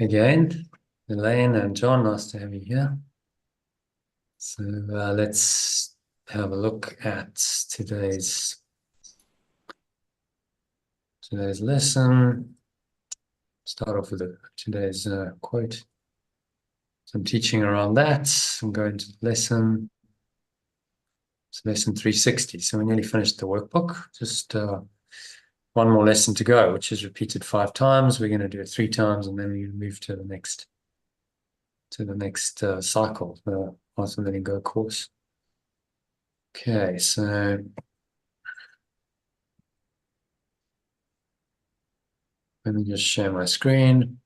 again. Elaine and John, nice to have you here. So let's have a look at today's lesson. Start off with today's quote. Some teaching around that. I'm going to the lesson. It's lesson 360. So we nearly finished the workbook. Just one more lesson to go, which is repeated 5 times. We're going to do it 3 times, and then we're going to move to the next cycle, the Awesome Letting Go course. Okay, so let me just share my screen.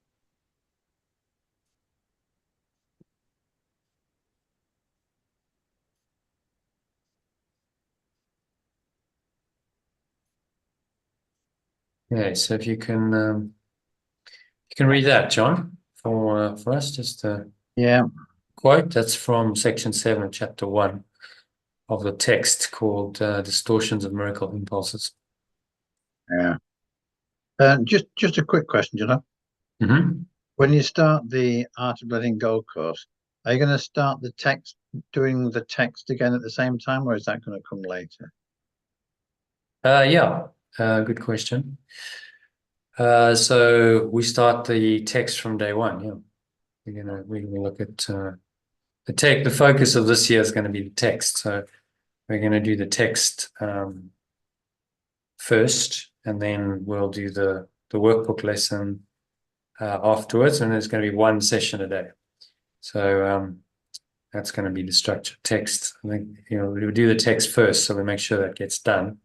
Okay, so if you can read that, John, for us, just yeah, quote. That's from section 7 of chapter 1 of the text called Distortions of Miracle Impulses. yeah. Just a quick question, Mm-hmm. When you start the Art of Letting Go course, are you going to start doing the text again at the same time, or is that going to come later? Yeah, good question. So we start the text from day 1. Yeah, we're gonna look at the focus of this year is going to be the text. So we're going to do the text first, and then we'll do the workbook lesson afterwards, and there's going to be 1 session a day. So that's going to be the structure. Text, I think, we'll do the text first, so we make sure that gets done,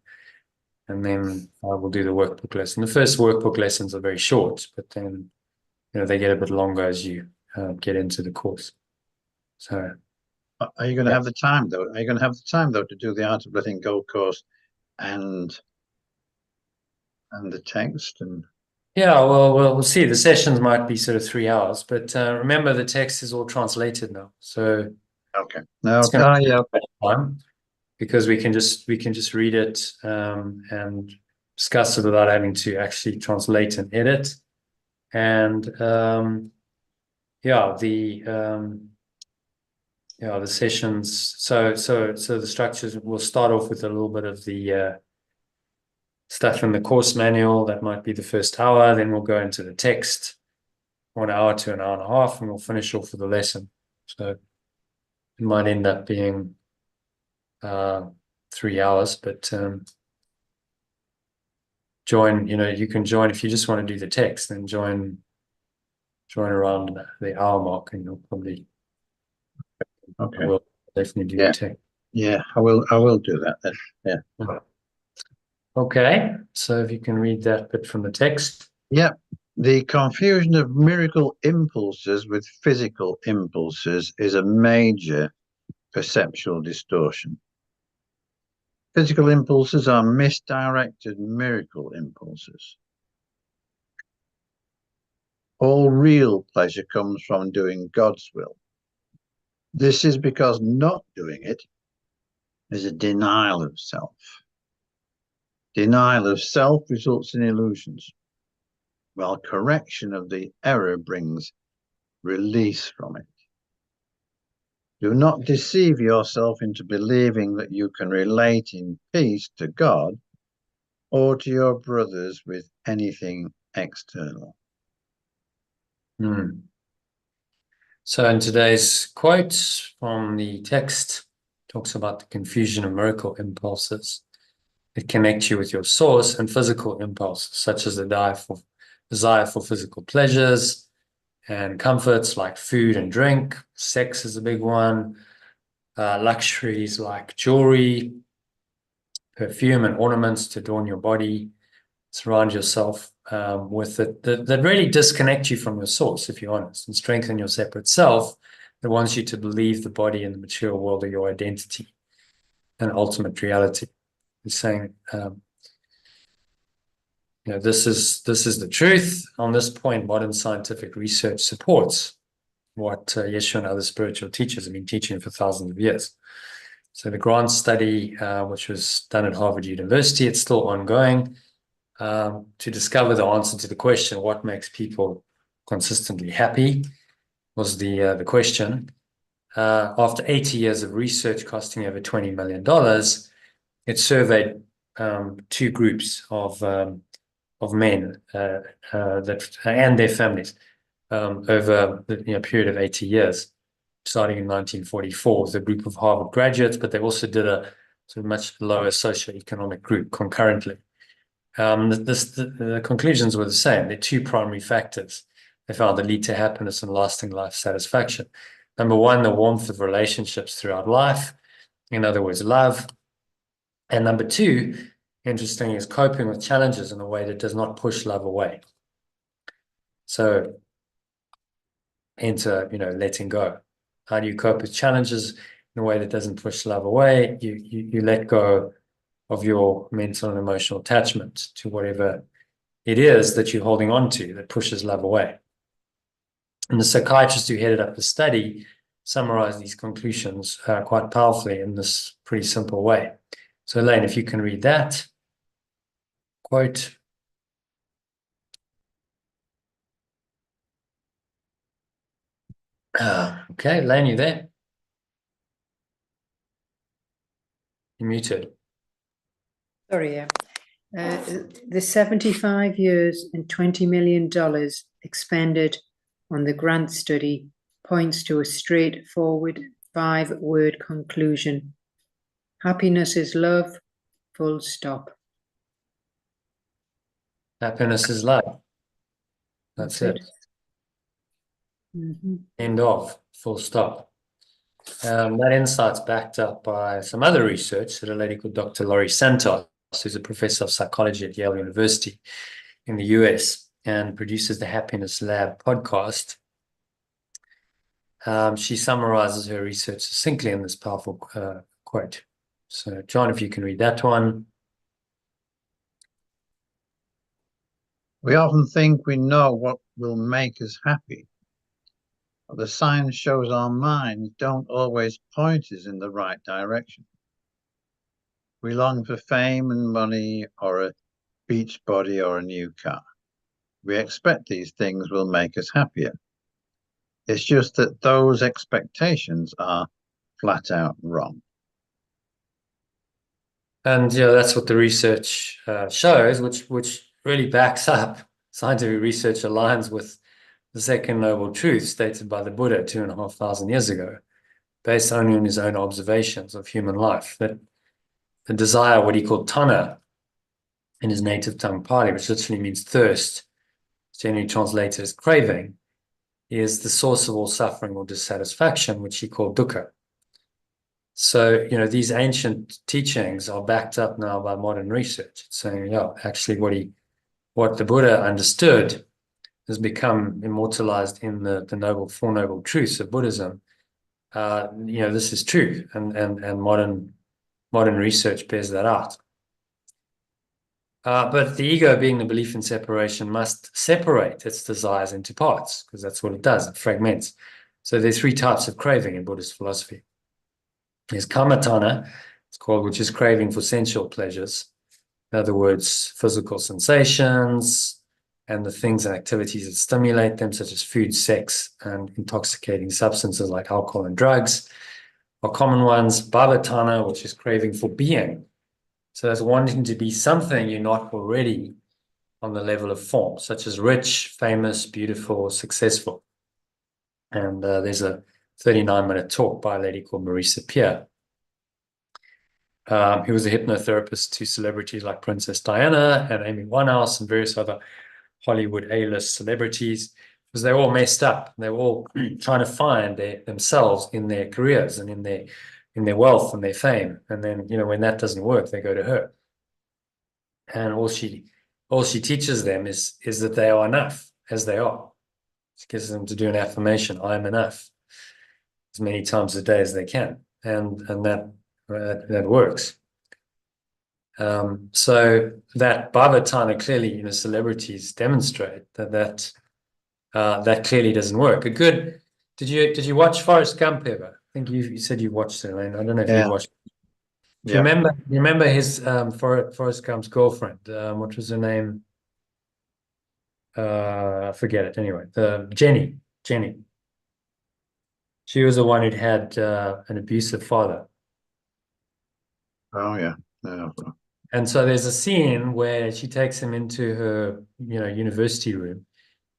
and then we'll do the workbook lesson. The first workbook lessons are very short, but then they get a bit longer as you get into the course. So Are you going to have the time though? Are you going to have the time though to do the Art of Letting Go course and the text? And yeah, well, we'll see. The sessions might be sort of 3 hours, but remember the text is all translated now, so okay, no, it's going to yeah, take time, because we can just read it and discuss it without having to actually translate and edit. And the sessions. So the structures, will start off with a little bit of the stuff in the course manual. That might be the first hour. Then we'll go into the text, 1 hour to an hour and a half, and we'll finish off with the lesson. So it might end up being 3 hours, but join. You can join if you just want to do the text. Then join around the hour mark, and you'll probably will definitely do the text. Yeah, I will do that then. Yeah. Okay, so if you can read that bit from the text. Yeah. The confusion of miracle impulses with physical impulses is a major perceptual distortion. Physical impulses are misdirected miracle impulses. All real pleasure comes from doing God's will. This is because not doing it is a denial of self. Denial of self results in illusions, while correction of the error brings release from it. Do not deceive yourself into believing that you can relate in peace to God or to your brothers with anything external. So in today's quote from the text, talks about the confusion of miracle impulses that connect you with your source, and physical impulses, such as the desire for physical pleasures and comforts like food and drink. Sex is a big one. Luxuries like jewelry, perfume, and ornaments to adorn your body, surround yourself with it, that really disconnect you from your source, if you're honest, and strengthen your separate self, that wants you to believe the body and the material world are your identity and ultimate reality. He's saying, this is the truth. On this point, modern scientific research supports what Yeshua and other spiritual teachers have been teaching for thousands of years. So the Grant study, which was done at Harvard University, it's still ongoing, to discover the answer to the question, what makes people consistently happy? Was the question. After 80 years of research costing over $20 million, it surveyed two groups of men that and their families over the period of 80 years, starting in 1944 with a group of Harvard graduates, but they also did a sort of much lower socioeconomic group concurrently. The conclusions were the same. There are two primary factors they found that lead to happiness and lasting life satisfaction. Number one, the warmth of relationships throughout life, in other words, love. And number two, interesting, is coping with challenges in a way that does not push love away. So enter, letting go. How do you cope with challenges in a way that doesn't push love away? You let go of your mental and emotional attachment to whatever it is that you're holding on to that pushes love away. And the psychiatrist who headed up the study summarized these conclusions quite powerfully in this pretty simple way. So Elaine, if you can read that quote. Okay, Elaine, you there? You're muted. Sorry, yeah. The 75 years and $20 million expended on the grant study points to a straightforward 5-word conclusion. Happiness is love, full stop. Happiness is love. That's it. Mm-hmm. End of, full stop. That insight's backed up by some other research that a lady called Dr. Laurie Santos, who's a professor of psychology at Yale University in the US and produces the Happiness Lab podcast. She summarizes her research succinctly in this powerful quote. So, John, if you can read that one. We often think we know what will make us happy. But the science shows our minds don't always point us in the right direction. We long for fame and money, or a beach body, or a new car. We expect these things will make us happier. It's just that those expectations are flat out wrong. And that's what the research shows, which really backs up scientific research, aligns with the second noble truth stated by the Buddha 2,500 years ago, based only on his own observations of human life, that the desire, what he called tanha in his native tongue Pali, which literally means thirst, generally translated as craving, is the source of all suffering or dissatisfaction, which he called dukkha. So, these ancient teachings are backed up now by modern research. It's saying, actually what the Buddha understood has become immortalized in the Four Noble Truths of Buddhism. This is true, and modern research bears that out. But the ego, being the belief in separation, must separate its desires into parts, because that's what it does, it fragments. So there's 3 types of craving in Buddhist philosophy. There's kama-tanha, it's called, which is craving for sensual pleasures. In other words, physical sensations and the things and activities that stimulate them, such as food, sex, and intoxicating substances like alcohol and drugs, are common ones. Bhava-tanha, which is craving for being. So that's wanting to be something you're not already on the level of form, such as rich, famous, beautiful, successful. And there's a 39-minute talk by a lady called Marisa Peer, who was a hypnotherapist to celebrities like Princess Diana and Amy Winehouse and various other Hollywood A-list celebrities, because they were all messed up. They were all trying to find themselves in their careers and in their wealth and their fame. And then, when that doesn't work, they go to her. And all she teaches them is that they are enough as they are. She gets them to do an affirmation, I am enough, as many times a day as they can. And that works. So that Bhava-tanha clearly, celebrities demonstrate that clearly doesn't work. Did you watch Forrest Gump ever? I think you said you watched it. I don't know if you watched it. Do you remember his Forrest Gump's girlfriend? What was her name? I forget it anyway. Jenny. She was the one who'd had an abusive father. Oh yeah. No. And so there's a scene where she takes him into her, university room,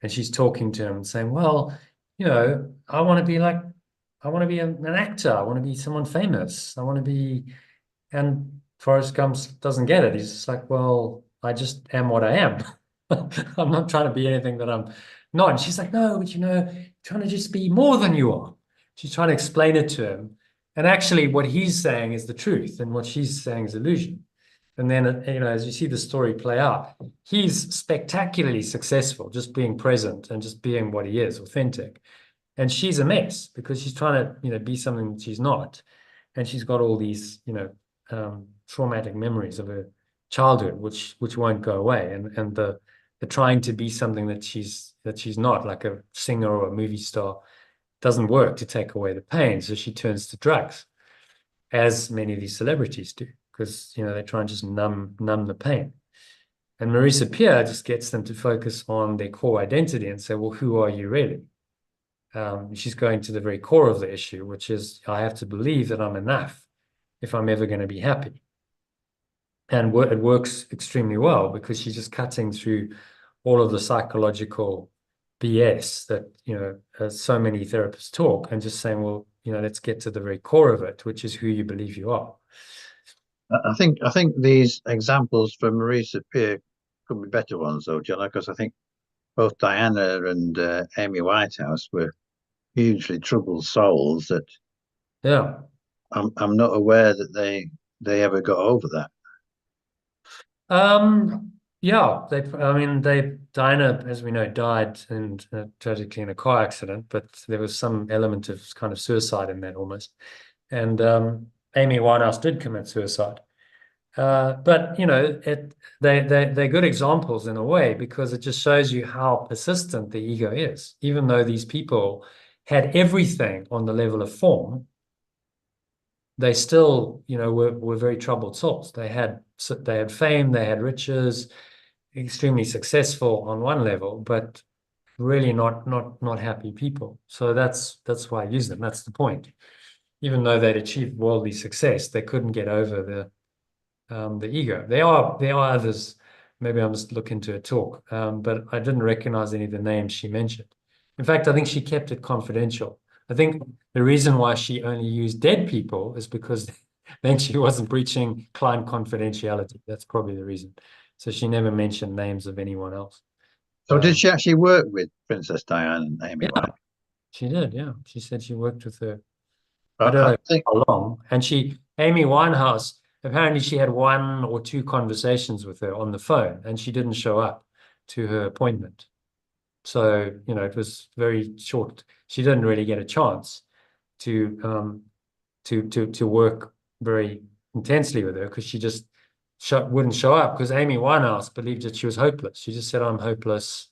and she's talking to him and saying, well, I want to be an actor. I want to be someone famous. I want to be, and Forrest Gump doesn't get it. He's just like, well, I just am what I am. I'm not trying to be anything that I'm not. And she's like, no, but trying to just be more than you are. She's trying to explain it to him. And actually what he's saying is the truth, and what she's saying is illusion. And then, as you see the story play out, he's spectacularly successful, just being present and just being what he is, authentic. And she's a mess because she's trying to, be something that she's not. And she's got all these, traumatic memories of her childhood, which won't go away. And the trying to be something that she's not, like a singer or a movie star, doesn't work to take away the pain. So she turns to drugs, as many of these celebrities do, because they try and just numb the pain. And Marisa Peer just gets them to focus on their core identity and say, well, who are you really? She's going to the very core of the issue, which is, I have to believe that I'm enough if I'm ever going to be happy. And it works extremely well because she's just cutting through all of the psychological BS that so many therapists talk, and just saying, well, let's get to the very core of it, which is who you believe you are. I think these examples from Marisa Peer could be better ones, though, John, because I think both Diana and Amy Whitehouse were hugely troubled souls that I'm not aware that they ever got over that. Diana, as we know, died tragically in a car accident, but there was some element of kind of suicide in that almost. And Amy Winehouse did commit suicide. But they're good examples in a way, because it just shows you how persistent the ego is. Even though these people had everything on the level of form, they still, were very troubled souls. They had fame, they had riches, extremely successful on one level, but really not happy people. So that's why I use them. That's the point. Even though they'd achieved worldly success, they couldn't get over the ego. There are others. Maybe I must look into a talk, but I didn't recognize any of the names she mentioned. In fact, I think she kept it confidential. I think the reason why she only used dead people is because then she wasn't breaching client confidentiality. That's probably the reason. So she never mentioned names of anyone else. So did she actually work with Princess Diana and Amy White? She did, yeah. She said she worked with her. I don't know how long. And Amy Winehouse, apparently she had 1 or 2 conversations with her on the phone, and she didn't show up to her appointment. So, it was very short. She didn't really get a chance to work very intensely with her, because she just wouldn't show up, because Amy Winehouse believed that she was hopeless. She just said, I'm hopeless.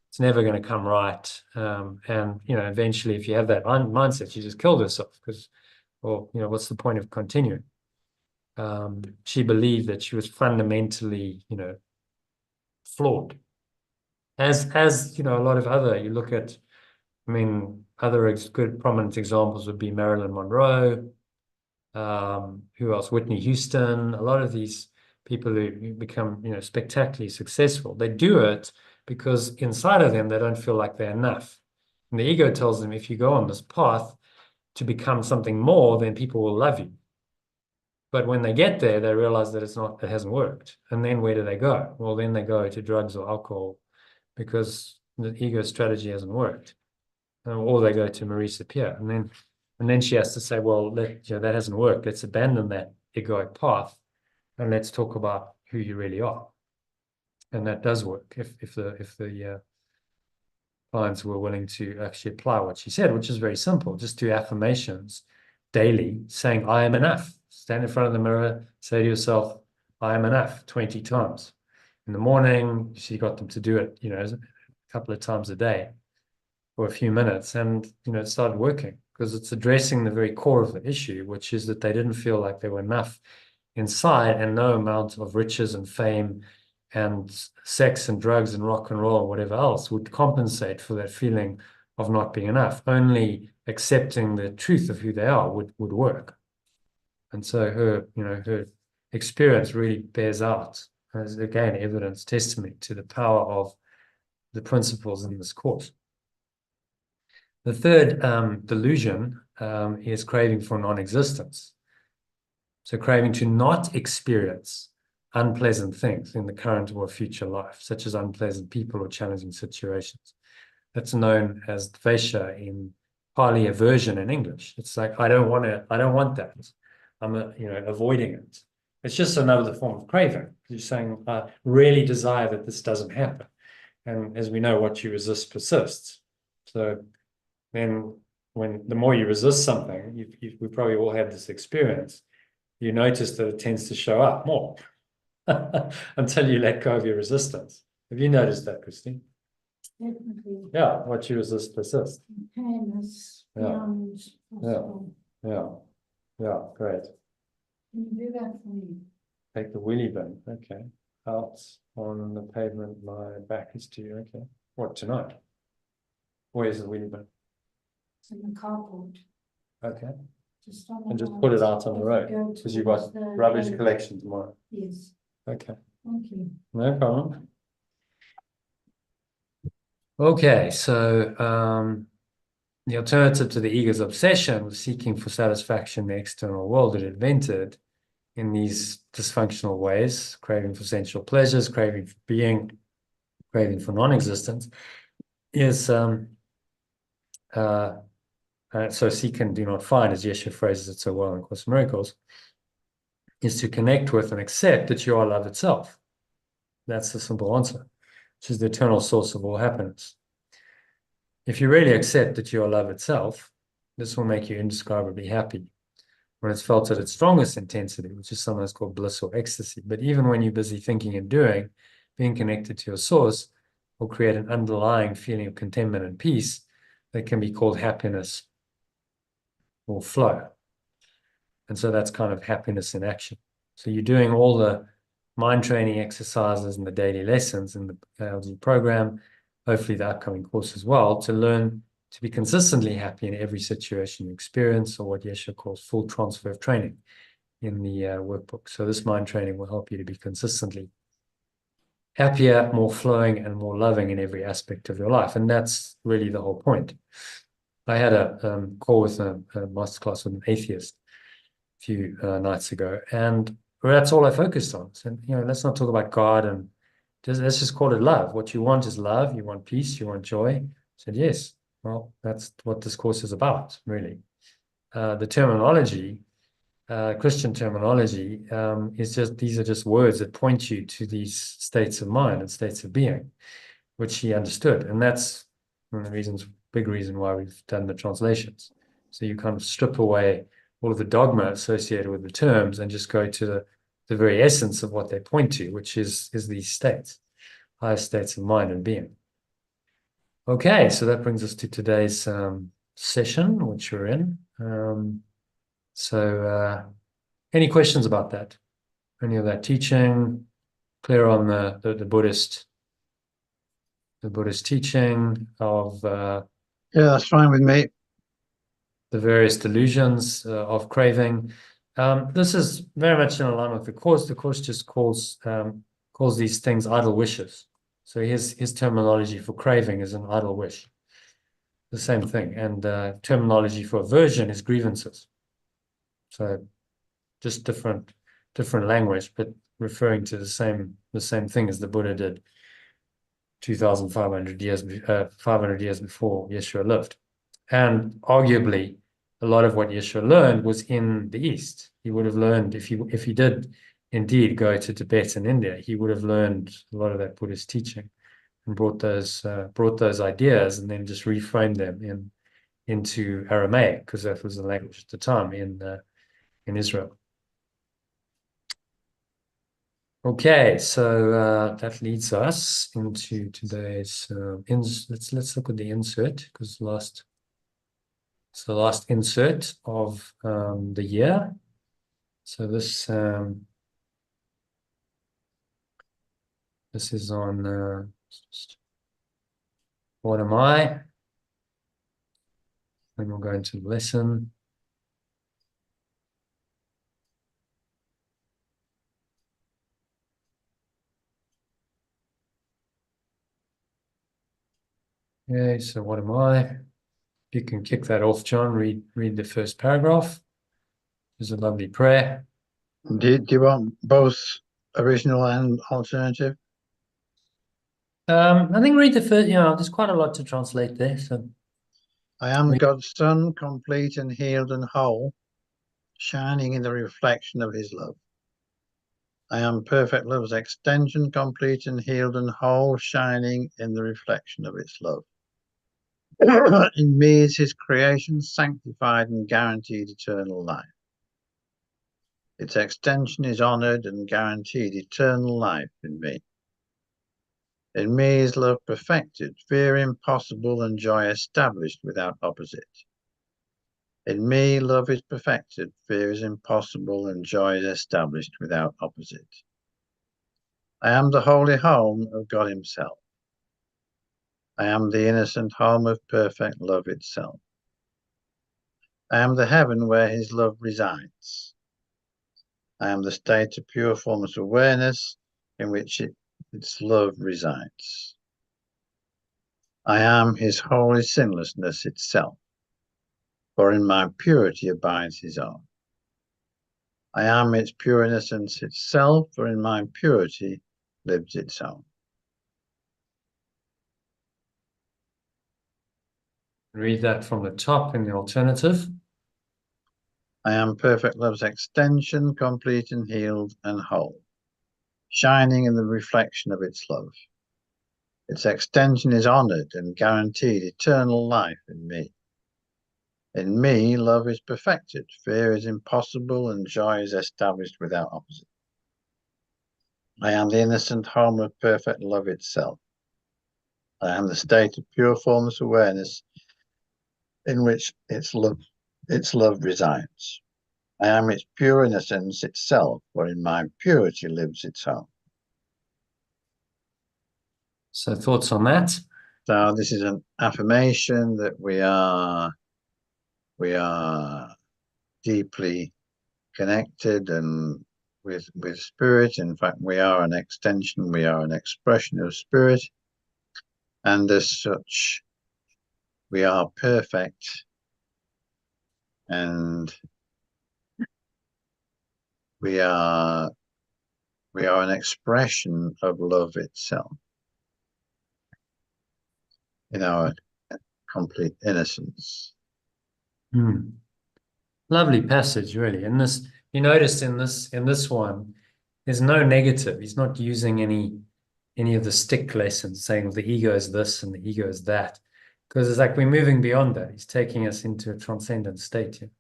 It's never going to come right. And eventually, if you have that mindset, she just killed herself, because, well, what's the point of continuing? She believed that she was fundamentally, flawed. As a lot of other, you look at, other good prominent examples would be Marilyn Monroe. Who else? Whitney Houston. A lot of these people who become, spectacularly successful, they do it because inside of them, they don't feel like they're enough. And the ego tells them, if you go on this path to become something more, then people will love you. But when they get there, they realize that it hasn't worked. And then where do they go? Well, then they go to drugs or alcohol, because the ego strategy hasn't worked. Or they go to Marisa Peer. And then she has to say, well, that hasn't worked. Let's abandon that egoic path, and let's talk about who you really are. And that does work if the clients were willing to actually apply what she said, which is very simple. Just do affirmations daily, saying, I am enough. Stand in front of the mirror, say to yourself, I am enough, 20 times. In the morning, she got them to do it, a couple of times a day for a few minutes, and it started working, because it's addressing the very core of the issue, which is that they didn't feel like they were enough inside, and no amount of riches and fame and sex and drugs and rock and roll and whatever else would compensate for that feeling of not being enough. Only accepting the truth of who they are would work. And so her experience really bears out as, again, evidence, testimony to the power of the principles in this course. The third delusion is craving for non-existence. So craving to not experience unpleasant things in the current or future life, such as unpleasant people or challenging situations. That's known as dvesha in Pali, aversion in English. It's like, I don't want that. I'm avoiding it. It's just another form of craving. You're saying, I really desire that this doesn't happen. And as we know, what you resist persists. So then the more you resist something, we probably all have this experience, you notice that it tends to show up more until you let go of your resistance. Have you noticed that, Christine? Definitely. Yeah, what you resist persists. Pain is Yeah. beyond possible. Yeah, great. Can you do that for me? Take the wheelie bin. Okay. Out on the pavement, my back is to you. Okay. What, tonight? Where's the wheelie bin? It's in the carport. Okay. Just on And just the put it right, out on the as you road, go because you've towards got the rubbish road. collection tomorrow. Yes, Okay. thank you. No problem. Okay, so the alternative to the ego's obsession was seeking for satisfaction in the external world it invented in these dysfunctional ways, craving for sensual pleasures, craving for being, craving for non-existence, is so seek and do not find, as Yeshua phrases it so well in Course in Miracles, is to connect with and accept that you are love itself. That's the simple answer, which is the eternal source of all happiness. If you really accept that you are love itself, this will make you indescribably happy when it's felt at its strongest intensity, which is sometimes called bliss or ecstasy. But even when you're busy thinking and doing, being connected to your source will create an underlying feeling of contentment and peace that can be called happiness or flow. And so that's kind of happiness in action. So you're doing all the mind training exercises and the daily lessons in the LG program, hopefully the upcoming course as well, to learn to be consistently happy in every situation you experience, or what Yeshua calls full transfer of training in the workbook. So this mind training will help you to be consistently happier, more flowing, and more loving in every aspect of your life. And that's really the whole point. I had a call with a masterclass with an atheist a few nights ago, and that's all I focused on. So, let's not talk about God, and let's just call it love. What you want is love. You want peace. You want joy. I said, yes. Well, that's what this course is about, really. The terminology, Christian terminology, is just, these are just words that point you to these states of mind and states of being, which he understood. And that's one of the big reason why we've done the translations. So you kind of strip away all of the dogma associated with the terms and just go to the very essence of what they point to, which is these states, higher states of mind and being. Okay, so that brings us to today's session, which we're in. Any questions about that? Any of that teaching? Clear on the Buddhist teaching of Yeah, that's fine with me. the various delusions of craving. This is very much in alignment with the course. The course just calls these things idle wishes. So his terminology for craving is an idle wish. The same thing. And terminology for aversion is grievances. So just different language, but referring to the same thing as the Buddha did 2,500 years before Yeshua lived. And arguably, a lot of what Yeshua learned was in the East. He would have learned, if he did indeed go to Tibet and India, he would have learned a lot of that Buddhist teaching and brought those ideas and then just reframed them into Aramaic, because that was the language at the time in Israel. Okay, so that leads us into today's let's look at the insert, because it's the last insert of the year. So this This is on what am I? Then we'll go into lesson. Okay, so what am I? If you can kick that off, John, read the first paragraph. There's a lovely prayer. Do you want both original and alternative? I think read the first, there's quite a lot to translate there. So I am God's son, complete and healed and whole, shining in the reflection of his love. I am perfect love's extension, complete and healed and whole, shining in the reflection of its love. In me is his creation, sanctified and guaranteed eternal life. Its extension is honored and guaranteed eternal life in me. In me is love perfected, fear impossible and joy established without opposite. In me, love is perfected, fear is impossible, and joy is established without opposite. I am the holy home of God himself. I am the innocent home of perfect love itself. I am the heaven where his love resides. I am the state of pure formless awareness in which its love resides. I am his holy sinlessness itself, for in my purity abides his own. I am its pure innocence itself, for in my purity lives its own. read that from the top in the alternative. I am perfect love's extension, complete and healed and whole, shining in the reflection of its love. Its extension is honored and guaranteed eternal life in me. In me, love is perfected, fear is impossible, and joy is established without opposite. I am the innocent home of perfect love itself. I am the state of pure formless awareness in which its love resides. I am its pure innocence itself, where in my purity lives its home. So thoughts on that? So this is an affirmation that we are deeply connected and with spirit. In fact, we are an extension, we are an expression of spirit, and as such, we are perfect, and we are an expression of love itself in our complete innocence. Lovely passage, really. And this, you noticed in this one, there's no negative. He's not using any of the stick lessons saying the ego is this and the ego is that, because it's like we're moving beyond that. He's taking us into a transcendent state here.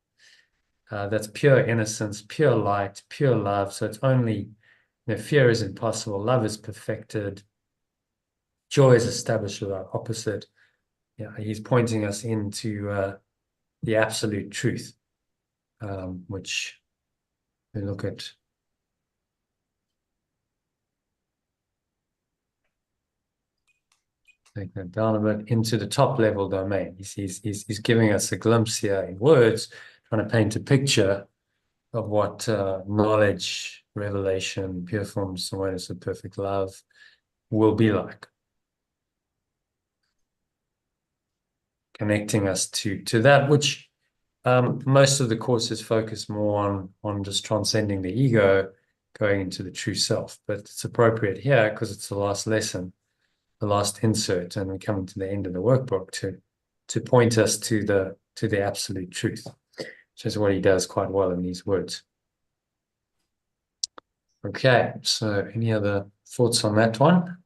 That's pure innocence, pure light, pure love. So it's only, fear is impossible, love is perfected, joy is established without opposite. Yeah, he's pointing us into the absolute truth, which we look at. Take that down a bit into the top level domain. He's giving us a glimpse here in words, trying to paint a picture of what knowledge, revelation, pure formless awareness of perfect love will be like. Connecting us to that which most of the courses focus more on just transcending the ego, going into the true self. But it's appropriate here because it's the last lesson, the last insert, and we're coming to the end of the workbook to point us to the absolute truth, which is what he does quite well in these words. Okay, so any other thoughts on that one?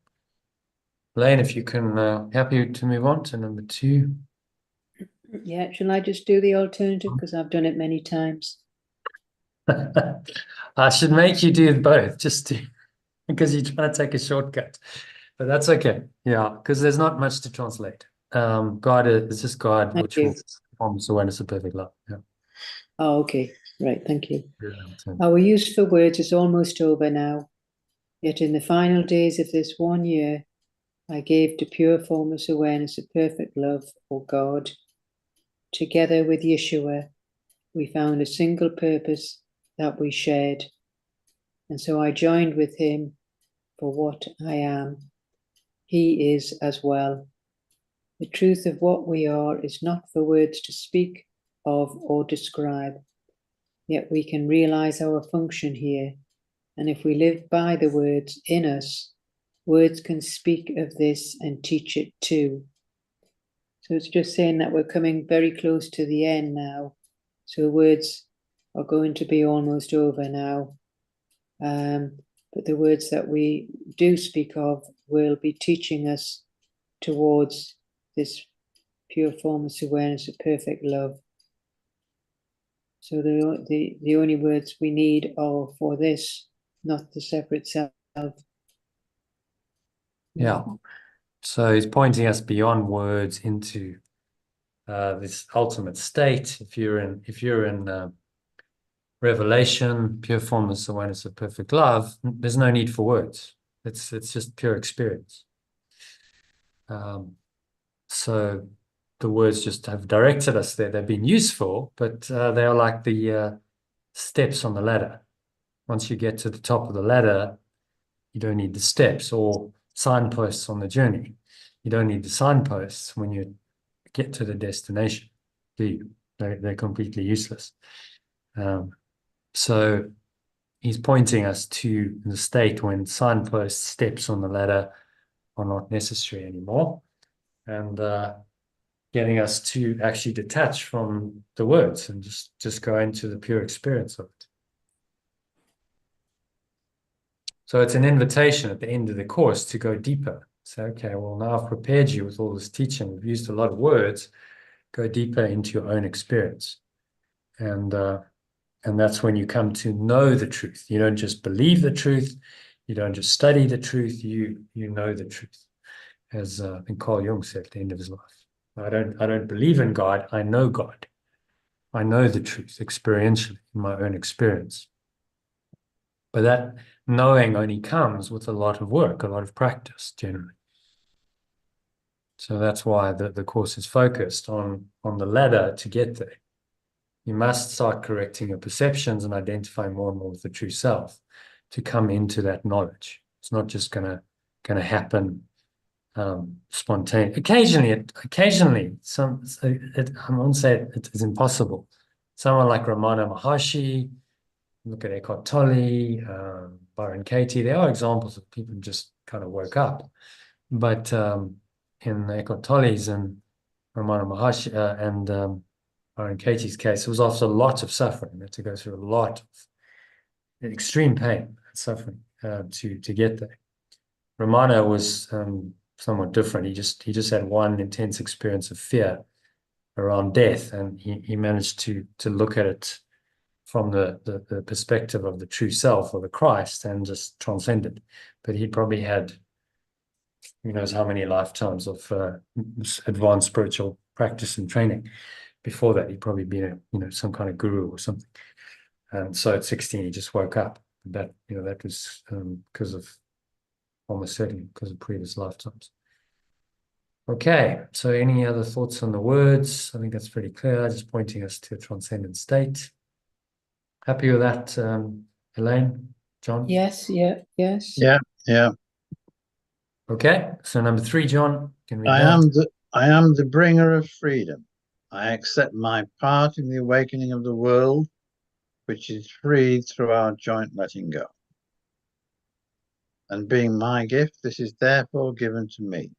Lane, if you can, happy to move on to number 2. Yeah, shall I just do the alternative? Because I've done it many times. I should make you do both because you're trying to take a shortcut, but that's okay. Yeah, because there's not much to translate. God is just God, Thank which you. forms awareness of perfect love. Yeah. Oh, okay. Right, thank you. Yeah. Our use for words is almost over now. Yet in the final days of this 1 year, I gave to pure formless awareness a perfect love for God. Together with Yeshua, we found a single purpose that we shared. And so I joined with him for what I am. He is as well. The truth of what we are is not for words to speak of or describe, yet we can realize our function here. And if we live by the words in us, words can speak of this and teach it too. So it's just saying that we're coming very close to the end now. So words are going to be almost over now. But the words that we do speak of will be teaching us towards this pure formless awareness of perfect love. So the only words we need are for this, not the separate self. Yeah. So he's pointing us beyond words into this ultimate state. If you're in revelation, pure formless awareness of perfect love, there's no need for words. It's just pure experience. So the words just have directed us there. They've been useful, but they are like the steps on the ladder. Once you get to the top of the ladder, you don't need the steps, or signposts on the journey. You don't need the signposts when you get to the destination, do you? They're completely useless. So he's pointing us to the state when signposts, steps on the ladder are not necessary anymore, and getting us to actually detach from the words and just go into the pure experience of it. So it's an invitation at the end of the course to go deeper. Say, okay, well, now I've prepared you with all this teaching. We've used a lot of words. Go deeper into your own experience. And that's when you come to know the truth. You don't just believe the truth. You don't just study the truth. You know the truth. As I think Carl Jung said at the end of his life. I don't believe in God. I know God. I know the truth experientially in my own experience. But that knowing only comes with a lot of work, a lot of practice generally. So that's why the course is focused on the ladder to get there. You must start correcting your perceptions and identify more and more with the true self to come into that knowledge. It's not just gonna happen spontaneously. Occasionally, I won't say it is impossible. Someone like Ramana Maharshi, look at Eckhart Tolle, Byron Katie, there are examples of people who just kind of woke up. But in Eckhart Tolle's and Ramana Maharshi and Byron Katie's case, it was after a lot of suffering. They had to go through a lot of extreme pain and suffering to get there. Ramana was somewhat different. He just had one intense experience of fear around death, and he managed to look at it from the perspective of the true self or the Christ and just transcend it. But he probably had who knows how many lifetimes of advanced spiritual practice and training. Before that, he'd probably been some kind of guru or something. And so at 16, he just woke up. That was because of almost certainly because of previous lifetimes. Okay, so any other thoughts on the words? I think that's pretty clear, just pointing us to a transcendent state. Happy with that, Elaine, John? Yes, yes. Yeah. Okay, so number 3, John, can we I am the bringer of freedom. I accept my part in the awakening of the world, which is freed through our joint letting go. And being my gift, this is therefore given to me.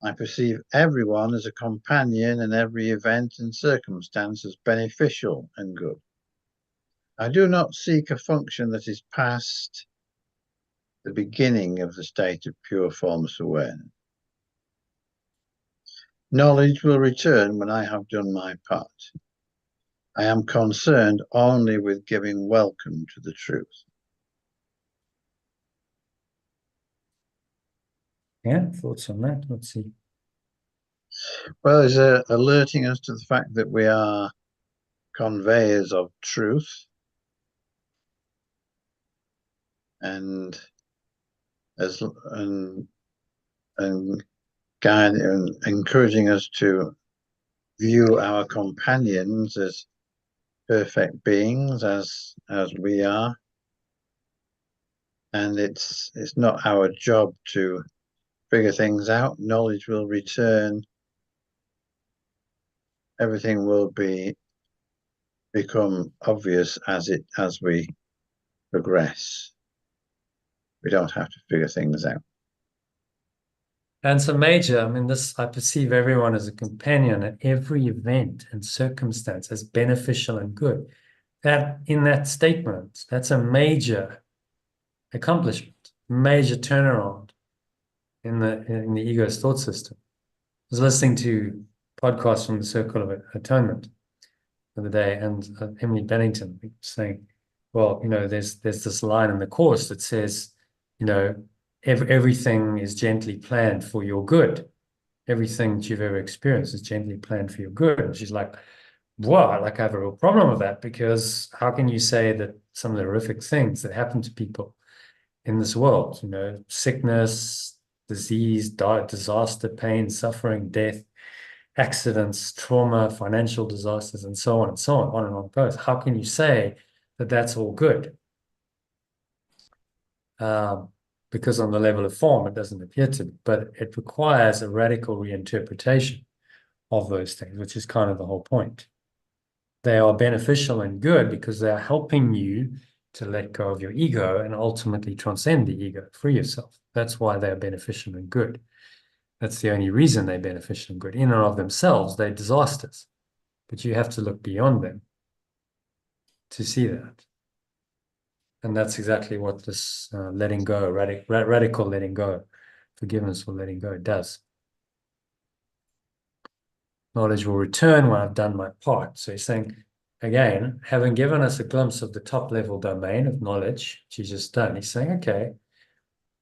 I perceive everyone as a companion and every event and circumstance as beneficial and good. I do not seek a function that is past the beginning of the state of pure formless awareness. Knowledge will return when I have done my part. I am concerned only with giving welcome to the truth. Yeah, thoughts on that? Let's see. Well, it's alerting us to the fact that we are conveyors of truth, and as and guide and encouraging us to view our companions as perfect beings as we are, and it's not our job to figure things out. Knowledge will return. Everything will become obvious as we progress. We don't have to figure things out. And so major, I mean, I perceive everyone as a companion at every event and circumstance as beneficial and good. That in that statement, that's a major accomplishment, major turnaround in the ego's thought system. I was listening to podcasts from the Circle of Atonement the other day, and Emily Bennington saying, well, there's this line in the Course that says, everything is gently planned for your good. Everything that you've ever experienced is gently planned for your good. And she's like, wow, I have a real problem with that, because how can you say that some of the horrific things that happen to people in this world, sickness, disease, disaster, pain, suffering, death, accidents, trauma, financial disasters, and so on and so on and on it goes. How can you say that that's all good? Because on the level of form, it doesn't appear to be, but it requires a radical reinterpretation of those things, which is kind of the whole point. They are beneficial and good because they are helping you to let go of your ego and ultimately transcend the ego, free yourself. That's why they are beneficial and good. That's the only reason they're beneficial and good. In and of themselves, they're disasters, but you have to look beyond them to see that. And that's exactly what this letting go, radical letting go, forgiveness or letting go does. Knowledge will return when I've done my part. So he's saying, again, having given us a glimpse of the top level domain of knowledge, which he's just done, he's saying, okay,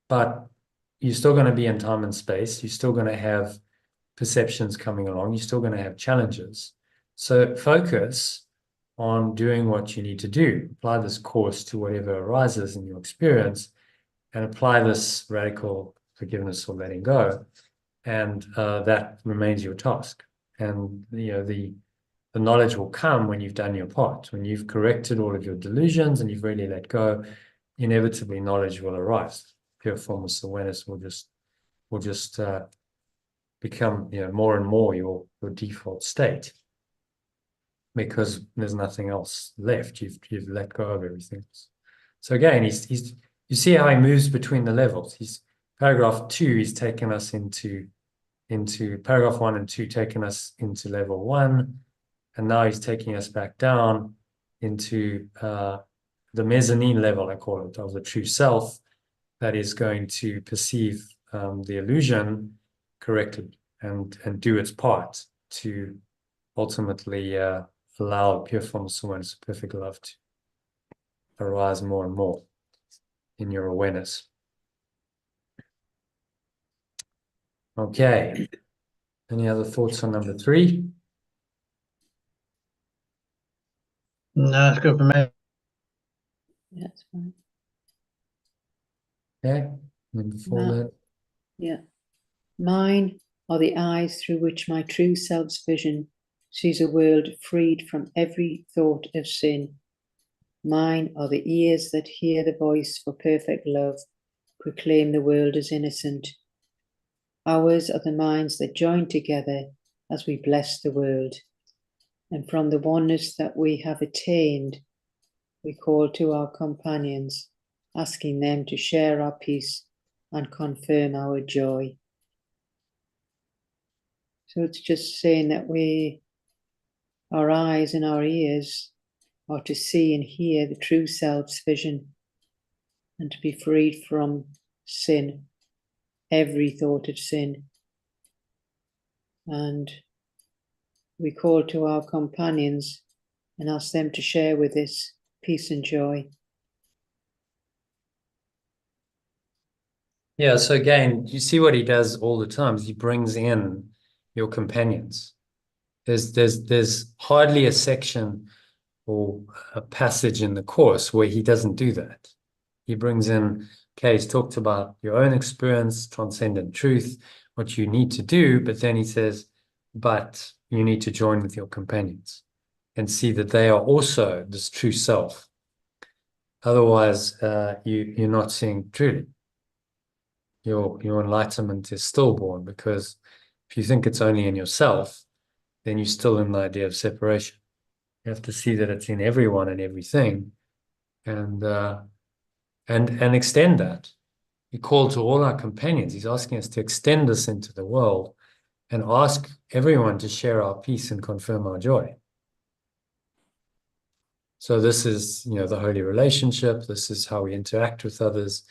but you're still going to be in time and space. You're still going to have perceptions coming along. You're still going to have challenges. So focus on doing what you need to do. Apply this Course to whatever arises in your experience and apply this radical forgiveness or letting go. And that remains your task. And the knowledge will come when you've done your part, when you've corrected all of your delusions and you've really let go. Inevitably, knowledge will arise. Pure formless awareness will just become more and more your default state, because there's nothing else left. You've let go of everything else. So again, he's you see how he moves between the levels. He's paragraph 2, he's taken us into paragraph 1 and 2, taking us into level 1, and now he's taking us back down into the mezzanine level, I call it, of the true self, that is going to perceive the illusion correctly and do its part to ultimately allow pure formless awareness, perfect love to arise more and more in your awareness. Okay. Any other thoughts on number 3? No, that's good for me. That's fine. Okay. And before No. that, Yeah. Mine are the eyes through which my true self's vision sees a world freed from every thought of sin. Mine are the ears that hear the voice for perfect love proclaim the world as innocent. Ours are the minds that join together as we bless the world. And from the oneness that we have attained, we call to our companions, asking them to share our peace and confirm our joy. So it's just saying that our eyes and our ears are to see and hear the true self's vision and to be freed from sin, every thought of sin. And we call to our companions and ask them to share with us peace and joy. yeah, so again, you see what he does all the time. He brings in your companions. There's hardly a section or a passage in the Course where he doesn't do that. He brings in Okay, he's talked about your own experience, transcendent truth, what you need to do, but then he says, but you need to join with your companions and see that they are also this true self. Otherwise, you're not seeing truly. Your enlightenment is stillborn, because if you think it's only in yourself, then you're still in the idea of separation. You have to see that it's in everyone and everything, and extend that. He called to all our companions. He's asking us to extend this into the world and ask everyone to share our peace and confirm our joy. So this is, the holy relationship. This is how we interact with others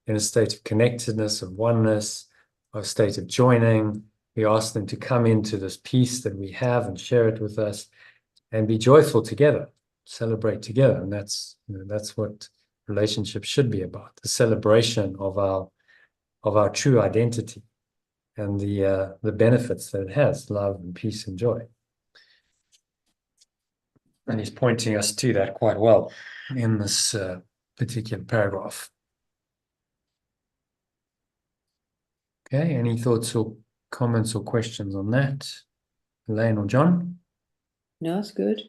in a state of connectedness, of oneness, a state of joining. We ask them to come into this peace that we have and share it with us and be joyful together, celebrate together. And that's what relationships should be about, the celebration of our true identity and the benefits that it has, love and peace and joy. And he's pointing us to that quite well in this particular paragraph. Okay, any thoughts or comments or questions on that? Elaine or John? No, it's good.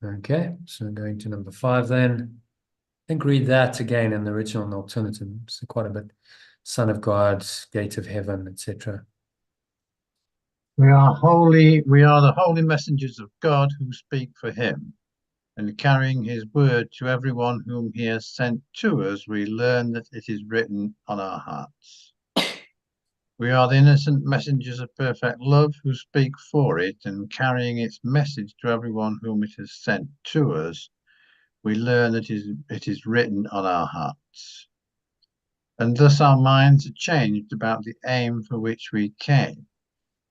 Okay, so going to number 5 then. I think read that again in the original and alternative. So quite a bit. Son of God, gate of heaven, etc. We are the holy messengers of God who speak for him, and carrying his word to everyone whom he has sent to us, we learn that it is written on our hearts. We are the innocent messengers of perfect love who speak for it, and carrying its message to everyone whom it has sent to us, we learn that it is written on our hearts. And thus our minds are changed about the aim for which we came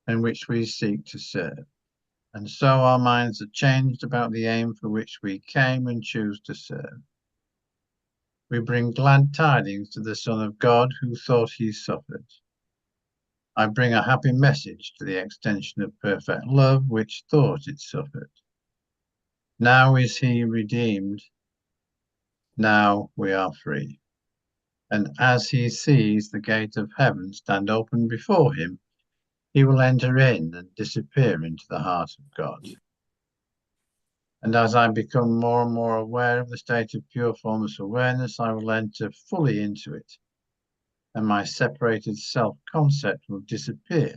and which we seek to serve. And so our minds are changed about the aim for which we came and choose to serve. We bring glad tidings to the Son of God who thought he suffered. I bring a happy message to the extension of perfect love which thought it suffered. Now is he redeemed. Now we are free. And as he sees the gate of heaven stand open before him, he will enter in and disappear into the heart of God. And as I become more and more aware of the state of pure formless awareness, I will enter fully into it, and my separated self-concept will disappear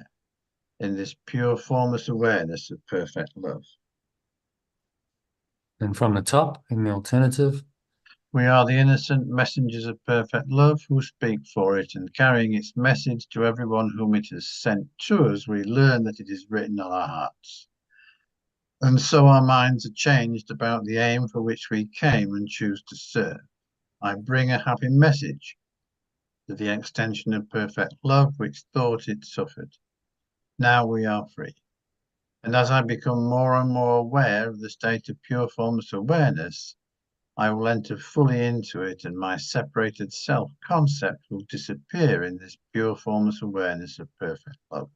in this pure formless awareness of perfect love. And from the top, in the alternative. We are the innocent messengers of perfect love who speak for it, and carrying its message to everyone whom it has sent to us, we learn that it is written on our hearts. And so our minds are changed about the aim for which we came and choose to serve. I bring a happy message to the extension of perfect love which thought it suffered. Now we are free. And as I become more and more aware of the state of pure formless awareness, I will enter fully into it, and my separated self-concept will disappear in this pure formless awareness of perfect love.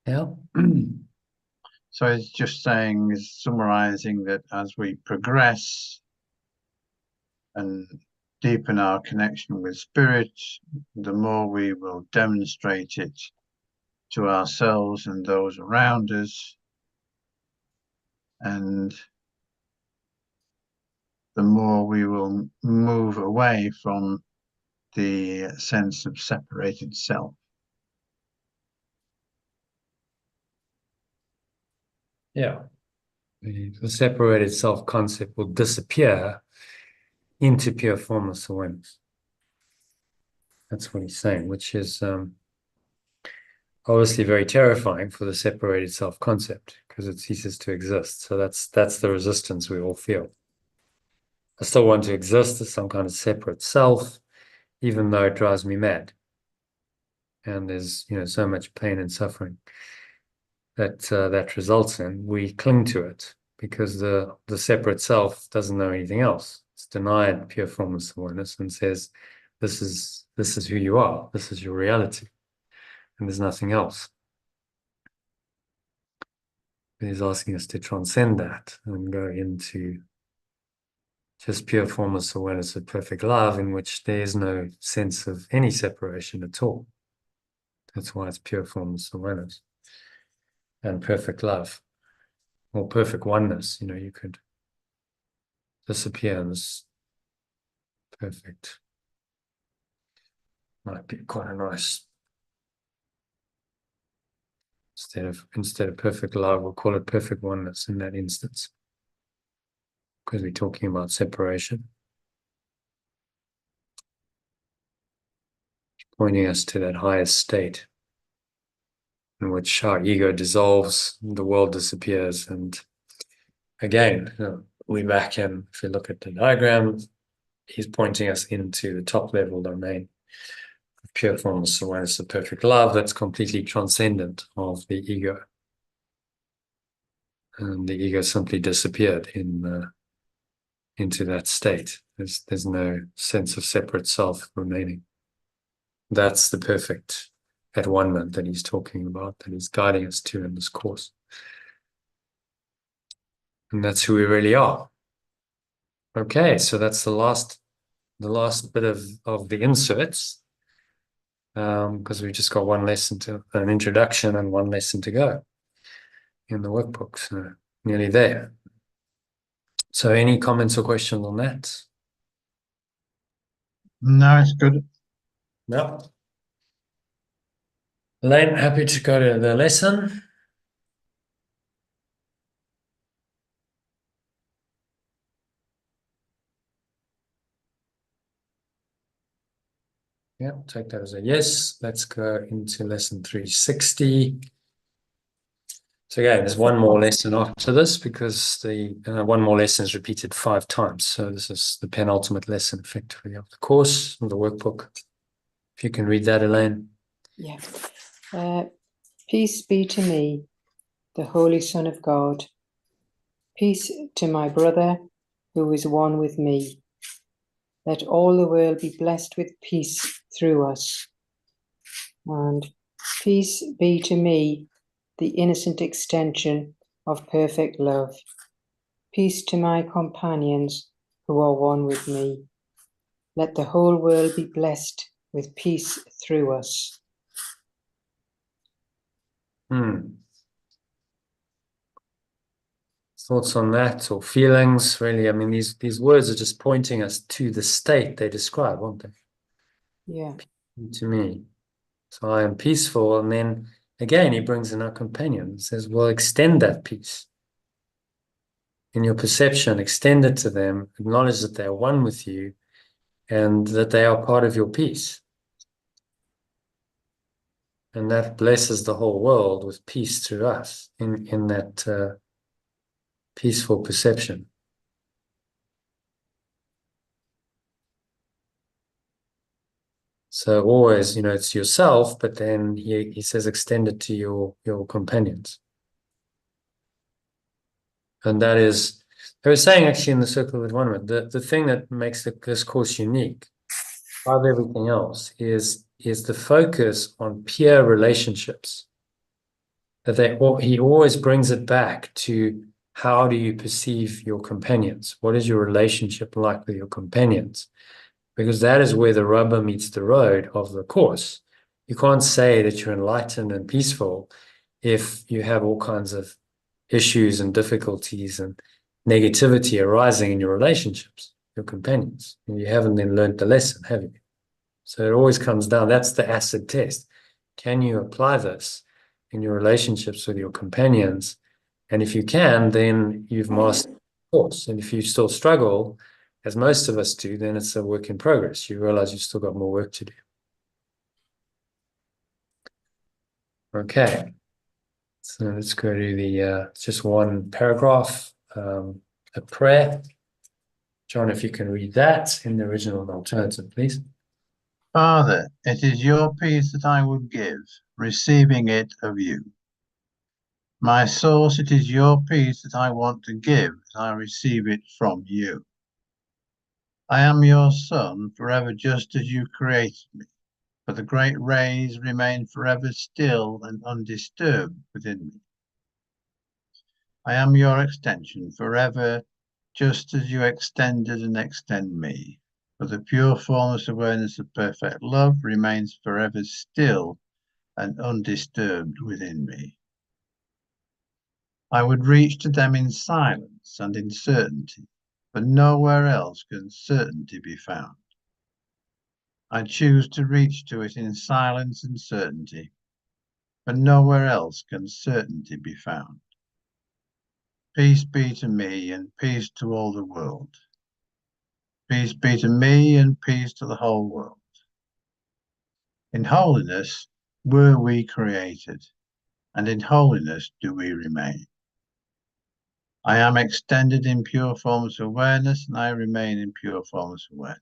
Yeah. So it's just saying, is summarizing that as we progress and deepen our connection with spirit, the more we will demonstrate it to ourselves and those around us, and the more we will move away from the sense of separated self. Yeah. The separated self-concept will disappear into pure formless awareness. That's what he's saying, which is obviously very terrifying for the separated self-concept, because it ceases to exist. So that's the resistance we all feel. I still want to exist as some kind of separate self, even though it drives me mad. And there's, so much pain and suffering that results in. We cling to it because the separate self doesn't know anything else. It's denied pure formless awareness and says, this is who you are. This is your reality. And there's nothing else. He's asking us to transcend that and go into just pure formless awareness of perfect love, in which there is no sense of any separation at all. That's why it's pure formless awareness and perfect love, or perfect oneness. You know, you could disappear in this perfect. Might be quite a nice. Instead of perfect love, we'll call it perfect oneness in that instance, because we're talking about separation, pointing us to that highest state in which our ego dissolves, the world disappears, and again, we're back in. If you look at the diagram, he's pointing us into the top level domain of pure formless awareness of perfect love that's completely transcendent of the ego. And the ego simply disappeared into that state. There's no sense of separate self remaining. That's the perfect at one-ment that he's talking about, that he's guiding us to in this course. And that's who we really are. Okay, so that's the last bit of the inserts, because we've just got one lesson an introduction and one lesson to go in the workbook, so nearly there. So any comments or questions on that? No, it's good. No. Elaine, happy to go to the lesson. Yeah, take that as a yes. Let's go into lesson 360. So again, there's one more lesson after this, because the one more lesson is repeated 5 times. So this is the penultimate lesson, effectively, of the course, of the workbook. If you can read that, Elaine. Yeah. Peace be to me, the Holy Son of God. Peace to my brother, who is one with me. Let all the world be blessed with peace through us. And peace be to me, the innocent extension of perfect love. Peace to my companions who are one with me. Let the whole world be blessed with peace through us. Thoughts on that, or feelings? Really, I mean, these words are just pointing us to the state they describe, aren't they? Yeah. To me. So I am peaceful, and then again he brings in our companion and says, well, extend that peace in your perception, extend it to them, acknowledge that they are one with you and that they are part of your peace. And that blesses the whole world with peace through us in that peaceful perception. So always, it's yourself, but then he says extend it to your companions. And that is, I was saying actually in the Circle of One-ment, the thing that makes this course unique above everything else is the focus on peer relationships. That he always brings it back to, how do you perceive your companions? What is your relationship like with your companions? Because that is where the rubber meets the road of the course. You can't say that you're enlightened and peaceful if you have all kinds of issues and difficulties and negativity arising in your relationships, your companions. And you haven't then learned the lesson, have you? So it always comes down, that's the acid test. Can you apply this in your relationships with your companions? And if you can, then you've mastered the course. And if you still struggle, as most of us do, then it's a work in progress. You realize you've still got more work to do. Okay. So let's go to the just one paragraph, a prayer. John, if you can read that in the original and alternative, please. Father, it is your peace that I would give, receiving it of you. My source, it is your peace that I want to give, as I receive it from you. I am your son, forever just as you created me, for the great rays remain forever still and undisturbed within me. I am your extension forever, just as you extended and extend me. For the pure formless awareness of perfect love remains forever still and undisturbed within me. I would reach to them in silence and in certainty, but nowhere else can certainty be found. I choose to reach to it in silence and certainty, but nowhere else can certainty be found. Peace be to me and peace to all the world. Peace be to me and peace to the whole world. In holiness were we created, and in holiness do we remain. I am extended in pure formless awareness, and I remain in pure formless awareness.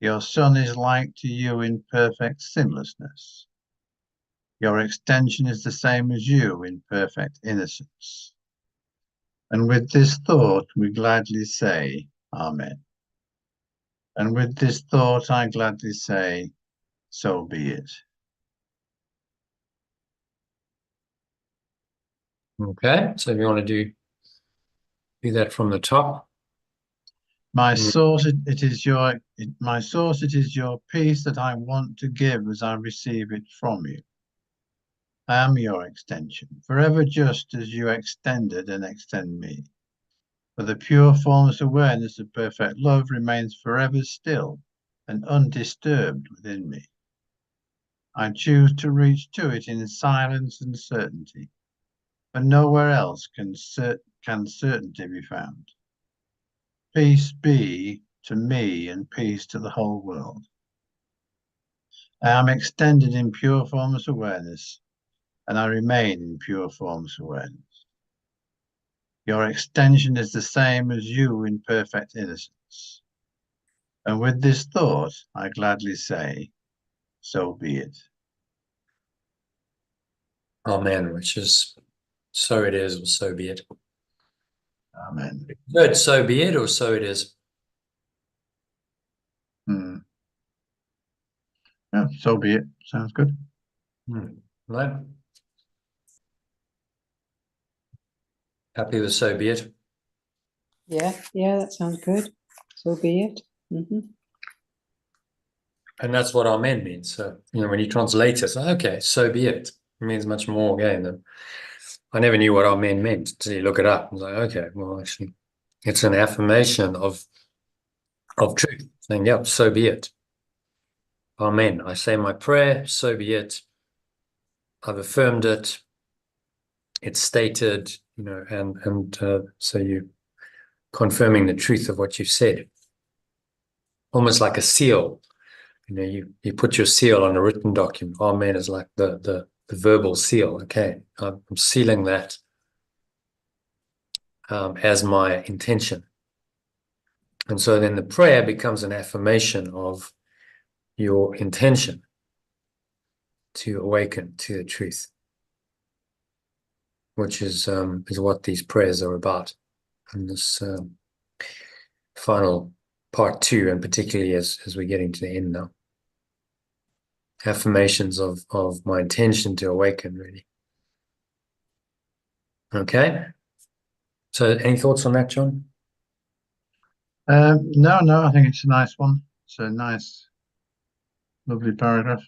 Your Son is like to you in perfect sinlessness. Your extension is the same as you in perfect innocence. And with this thought we gladly say, Amen. And with this thought I gladly say, so be it. Okay, so if you want to do that from the top. My source, it is your peace that I want to give as I receive it from you. I am your extension, forever just as you extended and extend me. For the pure formless awareness of perfect love remains forever still and undisturbed within me. I choose to reach to it in silence and certainty, but nowhere else can certainty be found. Peace be to me and peace to the whole world. I am extended in pure formless awareness, and I remain in pure formless awareness. Your extension is the same as you in perfect innocence. And with this thought, I gladly say, so be it. Amen, which is, so it is, or so be it. Amen. Good, so be it, or so it is. Yeah, so be it. Sounds good. Right. Happy with so be it. Yeah, that sounds good. So be it. And that's what amen means. So, when you translate it, okay, so be it. It means much more again than I never knew what amen meant until you look it up. I was like, okay, well, actually, it's an affirmation of truth, saying, yep, so be it. Amen. I say my prayer, so be it. I've affirmed it. It's stated, and so you confirming the truth of what you've said. Almost like a seal. You put your seal on a written document. Amen is like the verbal seal. Okay, I'm sealing that as my intention. And so then the prayer becomes an affirmation of your intention to awaken to the truth, which is what these prayers are about. And this final part 2, and particularly as we're getting to the end now. Affirmations of my intention to awaken, really. Okay. So any thoughts on that, John? No, I think it's a nice one. It's a nice, lovely paragraph.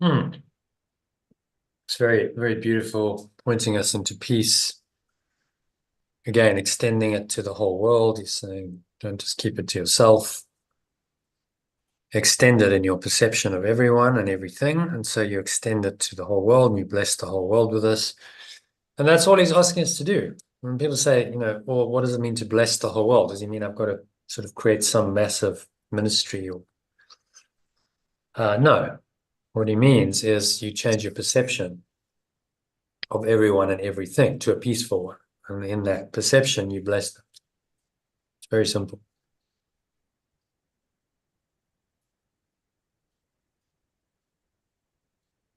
It's very, very beautiful, pointing us into peace. Again, extending it to the whole world. He's saying, don't just keep it to yourself. Extend it in your perception of everyone and everything. And so you extend it to the whole world, and you bless the whole world with this. And that's all he's asking us to do. When people say, well, what does it mean to bless the whole world? Does he mean I've got to sort of create some massive ministry? Or no. What he means is you change your perception of everyone and everything to a peaceful one. And in that perception, you bless them. It's very simple.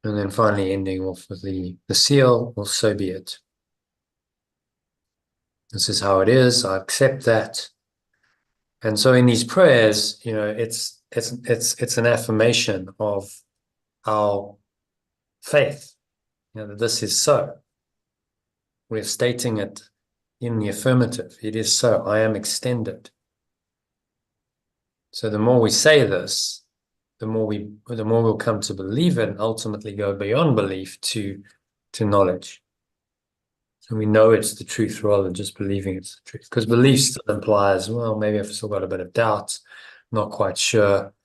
And then finally ending off with the seal, well, so be it. This is how it is. I accept that. And so in these prayers, it's an affirmation of our faith, that this is so. We're stating it in the affirmative. It is so. I am extended. So the more we say this, the more we'll come to believe it and ultimately go beyond belief to knowledge. So we know it's the truth rather than just believing it's the truth. Because belief still implies, well, maybe I've still got a bit of doubt, not quite sure.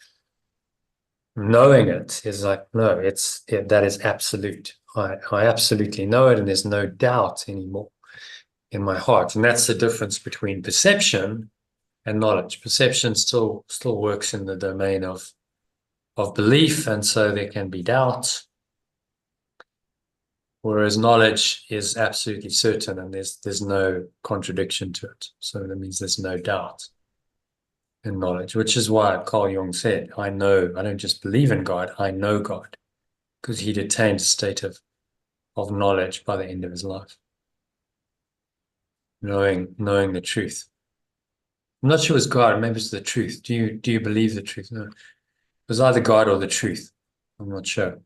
Knowing it is like, no, that is absolute. I absolutely know it, and there's no doubt anymore in my heart. And that's the difference between perception and knowledge. Perception still works in the domain of belief, and so there can be doubt. Whereas knowledge is absolutely certain, and there's no contradiction to it. So that means there's no doubt in knowledge, which is why Carl Jung said, I know, I don't just believe in God, I know God, because he'd attained a state of knowledge by the end of his life. Knowing the truth. I'm not sure it's God, maybe it's the truth. Do you believe the truth? No. It was either God or the truth. I'm not sure.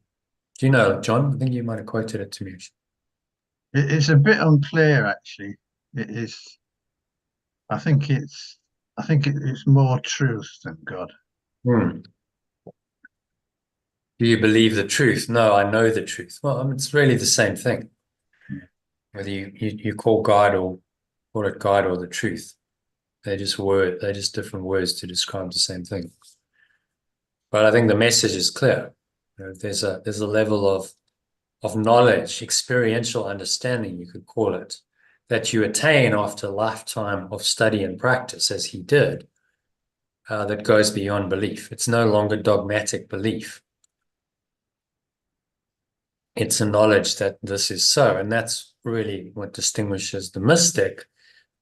Do you know, John? I think you might have quoted it to me. It's a bit unclear, actually. It is. I think it's more truth than God. Hmm. Do you believe the truth? No, I know the truth. Well, I mean, it's really the same thing. Whether you call God or call it God or the truth, they're just different words to describe the same thing. But I think the message is clear. You know, there's a level of knowledge, experiential understanding, you could call it, that you attain after a lifetime of study and practice, as he did, that goes beyond belief. It's no longer dogmatic belief. It's a knowledge that this is so, and that's really what distinguishes the mystic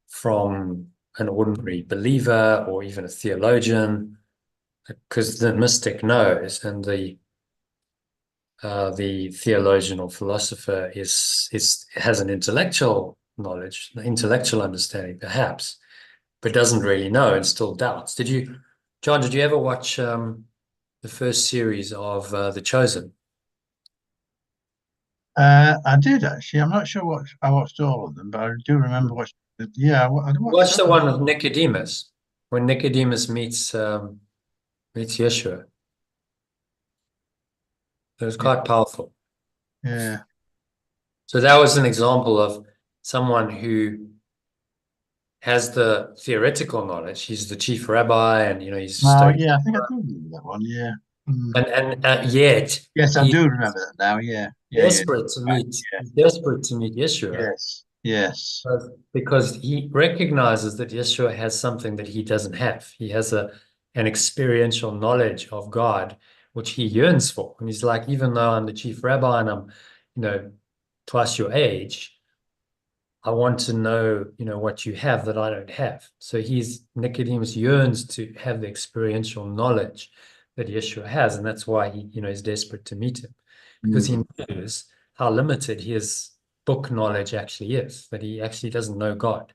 from an ordinary believer or even a theologian, because the mystic knows, and the theologian or philosopher has an intellectual knowledge, intellectual understanding, perhaps, but doesn't really know and still doubts. John, did you ever watch the first series of The Chosen? I did, actually. I'm not sure what I watched all of them, but I do remember watching. Yeah, I watched Watch the some. one with Nicodemus, when Nicodemus meets Yeshua. It was quite powerful. Yeah. So that was an example of someone who has the theoretical knowledge. He's the chief rabbi, and he's studied. Yeah, I think I do remember that one. Yeah. And yet Yes, I he's do remember that now. Yeah. desperate to Right, meet yeah. desperate to meet Yeshua. Yes. Yes. Because he recognizes that Yeshua has something that he doesn't have. He has an experiential knowledge of God, which he yearns for. And he's like, even though I'm the chief rabbi and I'm, twice your age, I want to know, what you have that I don't have. So Nicodemus yearns to have the experiential knowledge that Yeshua has. And that's why he, is desperate to meet him, because he knows how limited his book knowledge actually is, that he actually doesn't know God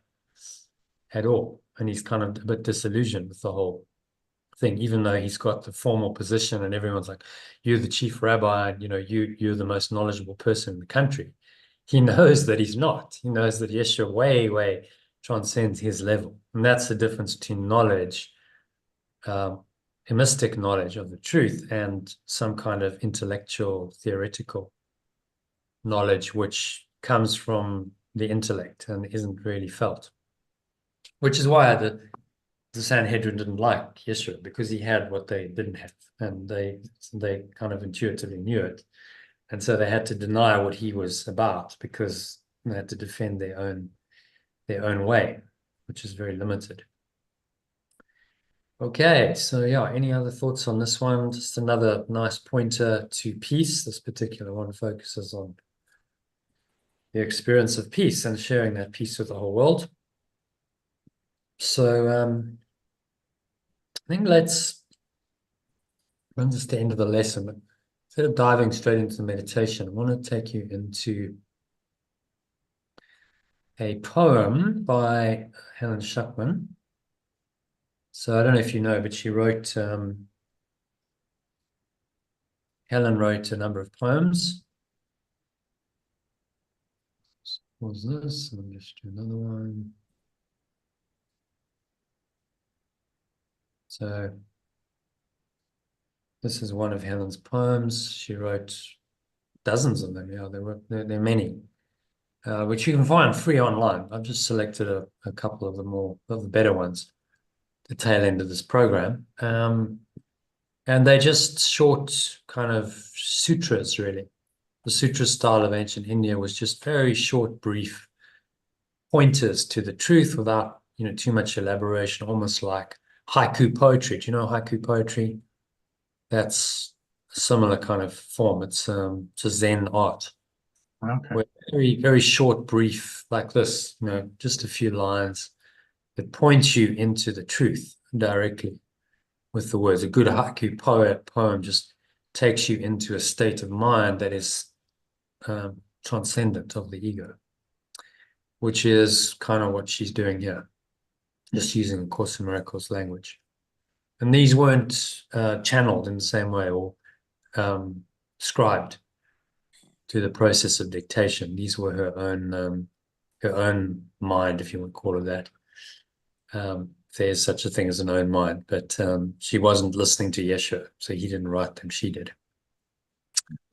at all. And he's kind of a bit disillusioned with the whole thing, even though he's got the formal position and everyone's like, you're the chief rabbi, and you're the most knowledgeable person in the country. He knows that he's not. He knows that Yeshua way, way transcends his level. And that's the difference between knowledge, a mystic knowledge of the truth, and some kind of intellectual, theoretical knowledge, which comes from the intellect and isn't really felt. Which is why the Sanhedrin didn't like Yeshua, because he had what they didn't have, and they kind of intuitively knew it. And so they had to deny what he was about, because they had to defend their own way, which is very limited. Okay, so yeah, any other thoughts on this one? Just another nice pointer to peace. This particular one focuses on the experience of peace and sharing that peace with the whole world. So I think let's run this to the end of the lesson, but instead of diving straight into the meditation, I want to take you into a poem by Helen Schuckman. So I don't know if you know, but she wrote, Helen wrote a number of poems. What was this? Let me just do another one. So this is one of Helen's poems. She wrote dozens of them. Yeah, there are many, which you can find free online. I've just selected a couple of the better ones, the tail end of this program. And they're just short kind of sutras, really. The sutra style of ancient India was just very short, brief pointers to the truth without, too much elaboration, almost like haiku poetry. Do you know haiku poetry? That's a similar kind of form. It's a Zen art. Okay. Very, very short, brief, like this, just a few lines that point you into the truth directly with the words. A good haiku poem just takes you into a state of mind that is transcendent of the ego, which is kind of what she's doing here, just using the Course in Miracles language. And these weren't channeled in the same way or scribed to the process of dictation. These were her own mind, if you want to call it that. There's such a thing as an own mind, but she wasn't listening to Yeshua, so he didn't write them, she did.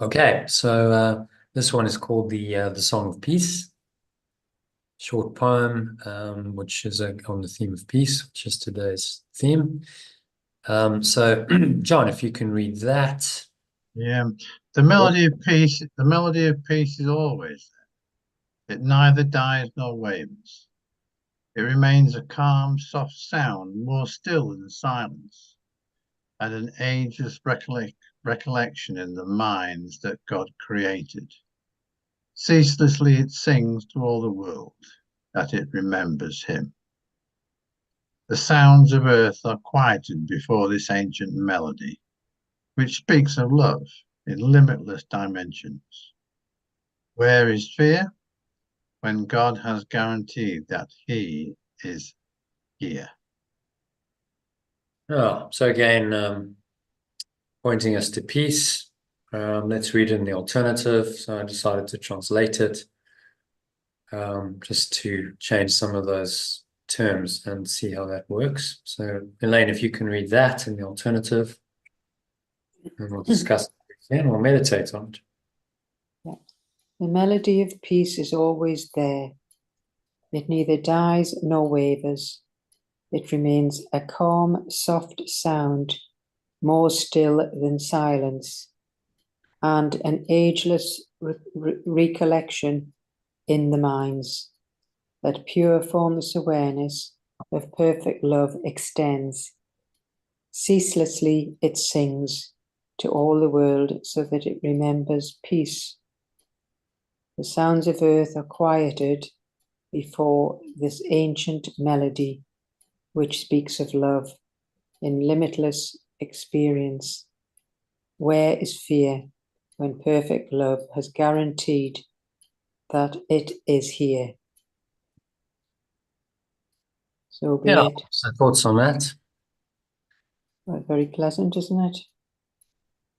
Okay, so this one is called the Song of Peace. Short poem, which is on the theme of peace, which is today's theme. So, John, if you can read that. Yeah. The melody of peace is always there. It neither dies nor wavers. It remains a calm, soft sound, more still than silence, and an ageless recollection in the minds that God created. Ceaselessly it sings to all the world that it remembers him. The sounds of earth are quieted before this ancient melody, which speaks of love in limitless dimensions. Where is fear? When God has guaranteed that he is here. Oh, so again, pointing us to peace. Let's read in the alternative. So I decided to translate it just to change some of those terms and see how that works. So Elaine, if you can read that in the alternative, and we'll discuss it again, we'll meditate on it. The melody of peace is always there. It neither dies nor wavers. It remains a calm, soft sound, more still than silence, and an ageless recollection in the minds that pure formless awareness of perfect love extends. Ceaselessly it sings to all the world so that it remembers peace. The sounds of earth are quieted before this ancient melody, which speaks of love in limitless experience. Where is fear when perfect love has guaranteed that it is here? So be it. So thoughts on that? Well, very pleasant, isn't it?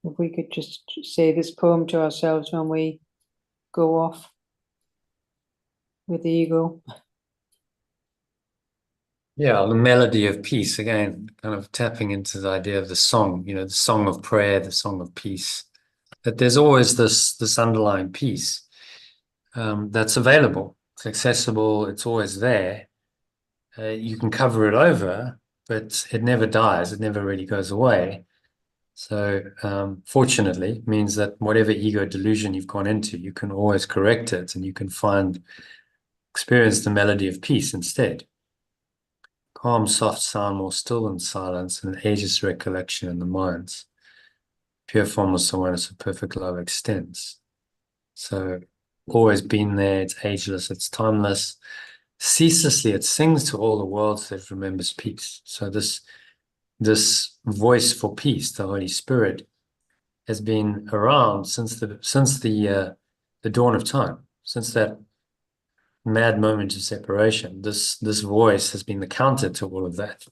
If we could just say this poem to ourselves when we go off with the ego. Yeah, the melody of peace, again, kind of tapping into the idea of the song, the song of prayer, the song of peace, that there's always this underlying peace that's available. It's accessible. It's always there. You can cover it over, but it never dies. It never really goes away. So fortunately, it means that whatever ego delusion you've gone into, you can always correct it and you can experience the melody of peace instead. Calm, soft sound, more still than silence, and an ageless recollection in the minds. Pure formless awareness of perfect love extends. So always been there, it's ageless, it's timeless. Ceaselessly it sings to all the worlds that remembers peace. So this voice for peace, the Holy Spirit, has been around since the dawn of time, since that mad moment of separation. This voice has been the counter to all of that,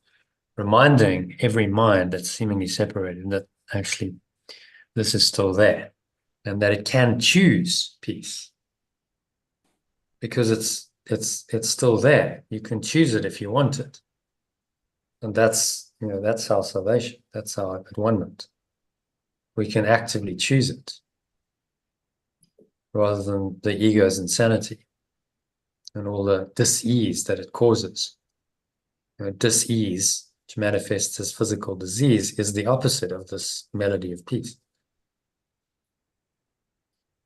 reminding every mind that's seemingly separated that actually this is still there and that it can choose peace. because it's still there. You can choose it if you want it. And that's, that's our salvation. That's our at-one-ment. We can actively choose it rather than the ego's insanity and all the dis-ease that it causes. Dis-ease, which manifests as physical disease, is the opposite of this melody of peace.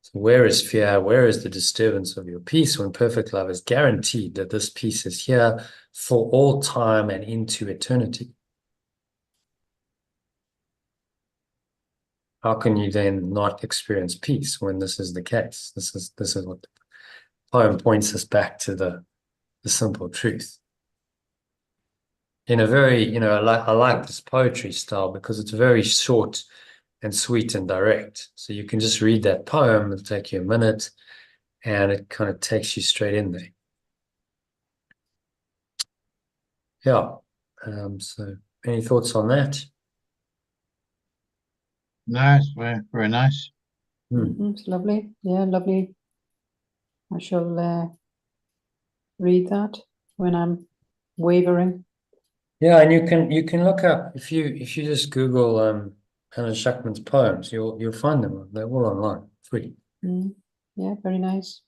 So where is fear? Where is the disturbance of your peace when perfect love is guaranteed that this peace is here for all time and into eternity? How can you then not experience peace when this is the case? This is what the poem points us back to the simple truth. In a very, I like this poetry style because it's very short and sweet and direct. So you can just read that poem, it'll take you a minute, and it kind of takes you straight in there. Yeah. So any thoughts on that? Nice, very, very nice. It's lovely. Yeah, lovely. I shall read that when I'm wavering. Yeah, and you can look up if you just Google Alan Shackman's poems, you'll find them. They're all online, free. Yeah, very nice.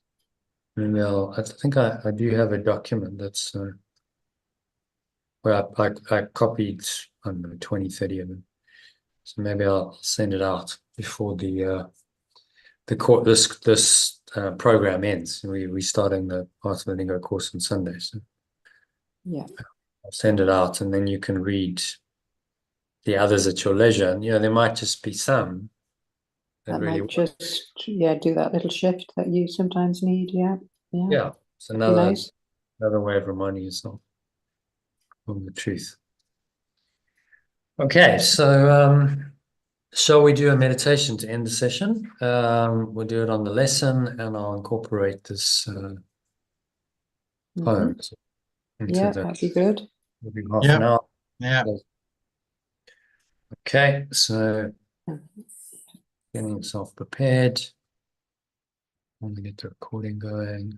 Maybe I think I do have a document that's where I copied, I don't know, 20, 30 of them. So maybe I'll send it out before this program ends. We're starting the Art of Letting Go course on Sunday. So Yeah. I'll send it out, and then you can read the others at your leisure. And there might just be some That really might just do that little shift that you sometimes need. Yeah, it's Be nice. another way of reminding yourself of the truth. Okay, so shall we do a meditation to end the session? We'll do it on the lesson, and I'll incorporate this poem into Yeah, the that'd be good. maybe half an hour. Yeah. Okay, so getting yourself prepared. I want to get the recording going.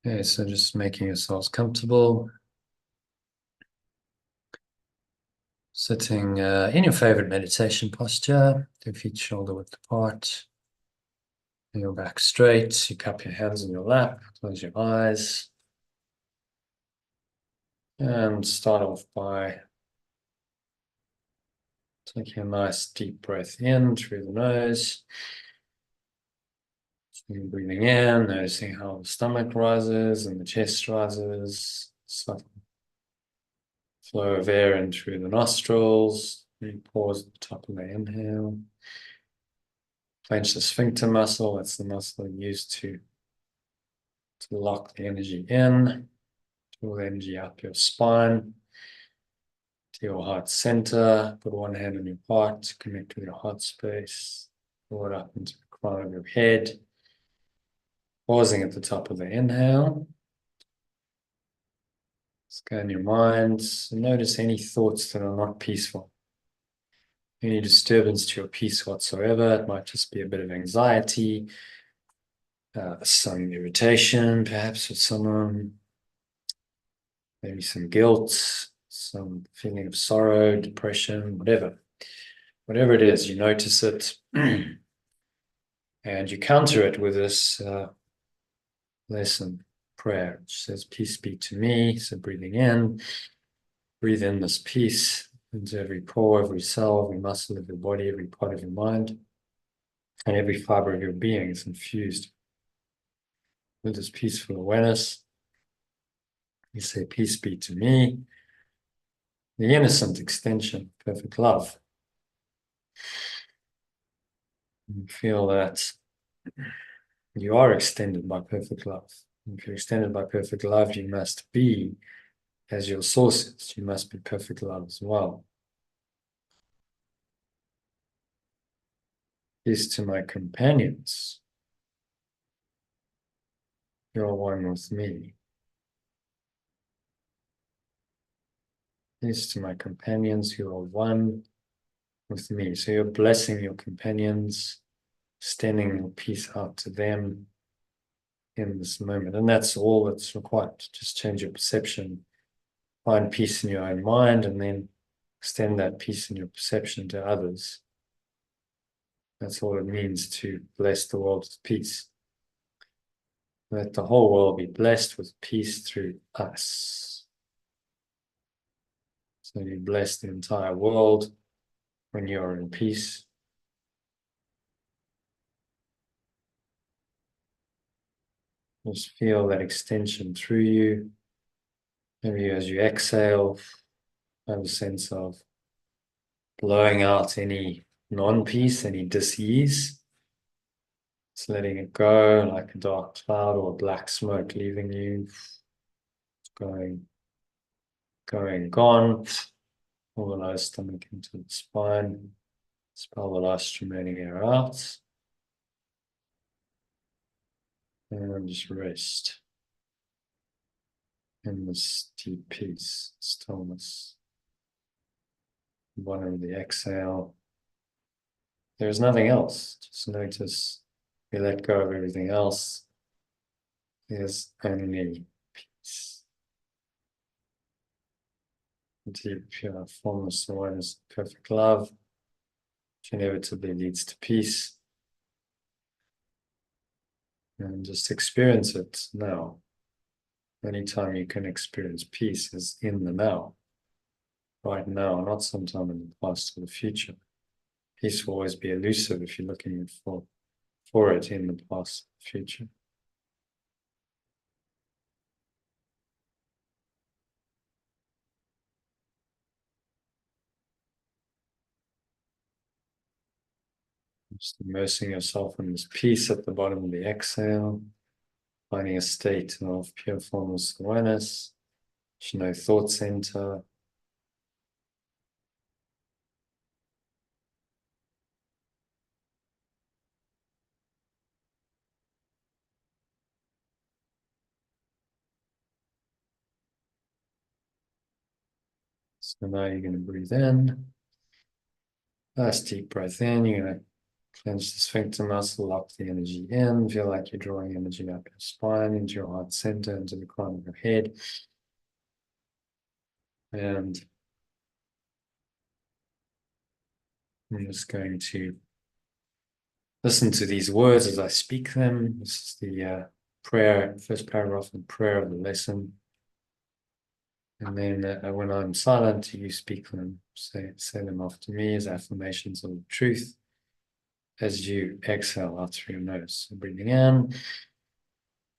Okay, so just making yourselves comfortable. Sitting in your favorite meditation posture, 2 feet shoulder width apart. Your back straight, you cup your hands in your lap, close your eyes. And start off by taking a nice deep breath in through the nose. So you're breathing in, noticing how the stomach rises and the chest rises. Subtle flow of air in through the nostrils. You pause at the top of the inhale. Clench the sphincter muscle. That's the muscle used to lock the energy in. Pull the energy up your spine to your heart center. Put one hand on your heart to connect with your heart space. Pull it up into the crown of your head. Pausing at the top of the inhale. Scan your mind. Notice any thoughts that are not peaceful. Any disturbance to your peace whatsoever. It might just be a bit of anxiety, some irritation, perhaps with someone, maybe some guilt, some feeling of sorrow, depression, whatever. Whatever it is, you notice it and you counter it with this lesson prayer, which says, peace be to me. So breathing in, breathe in this peace into every pore, every cell, every muscle of your body, every part of your mind, and every fiber of your being is infused with this peaceful awareness. You say, peace be to me, the innocent extension, perfect love. You feel that you are extended by perfect love. If you're extended by perfect love, you must be as your source is. You must be perfect love as well. Peace to my companions. You're one with me. Peace to my companions who are one with me. So you're blessing your companions, extending your peace out to them in this moment. And that's all that's required. Just change your perception, find peace in your own mind, and then extend that peace in your perception to others. That's all it means to bless the world with peace. Let the whole world be blessed with peace through us. So you bless the entire world when you are in peace. Just feel that extension through you. Maybe as you exhale, have a sense of blowing out any non-peace, any dis-ease. Just letting it go like a dark cloud or a black smoke leaving you. It's gone. All the lower stomach into the spine. Expel the last remaining air out. And just rest in this deep peace, stillness. Bottom of the exhale. There's nothing else. Just notice we let go of everything else. There's only peace. Deep, pure, formless awareness, perfect love, which inevitably leads to peace. And just experience it now. Anytime you can experience peace is in the now. Right now, not sometime in the past or the future. Peace will always be elusive if you're looking for it in the past or the future. Just immersing yourself in this peace at the bottom of the exhale, finding a state of pure formless awareness, no thought center. So now you're going to breathe in. Last deep breath in. You're going to clench the sphincter muscle, lock the energy in. Feel like you're drawing energy up your spine, into your heart center, into the crown of your head. And I'm just going to listen to these words as I speak them. This is the prayer, first paragraph and prayer of the lesson. And then when I'm silent, you speak them, say them after me as affirmations of the truth as you exhale out through your nose. So breathing in,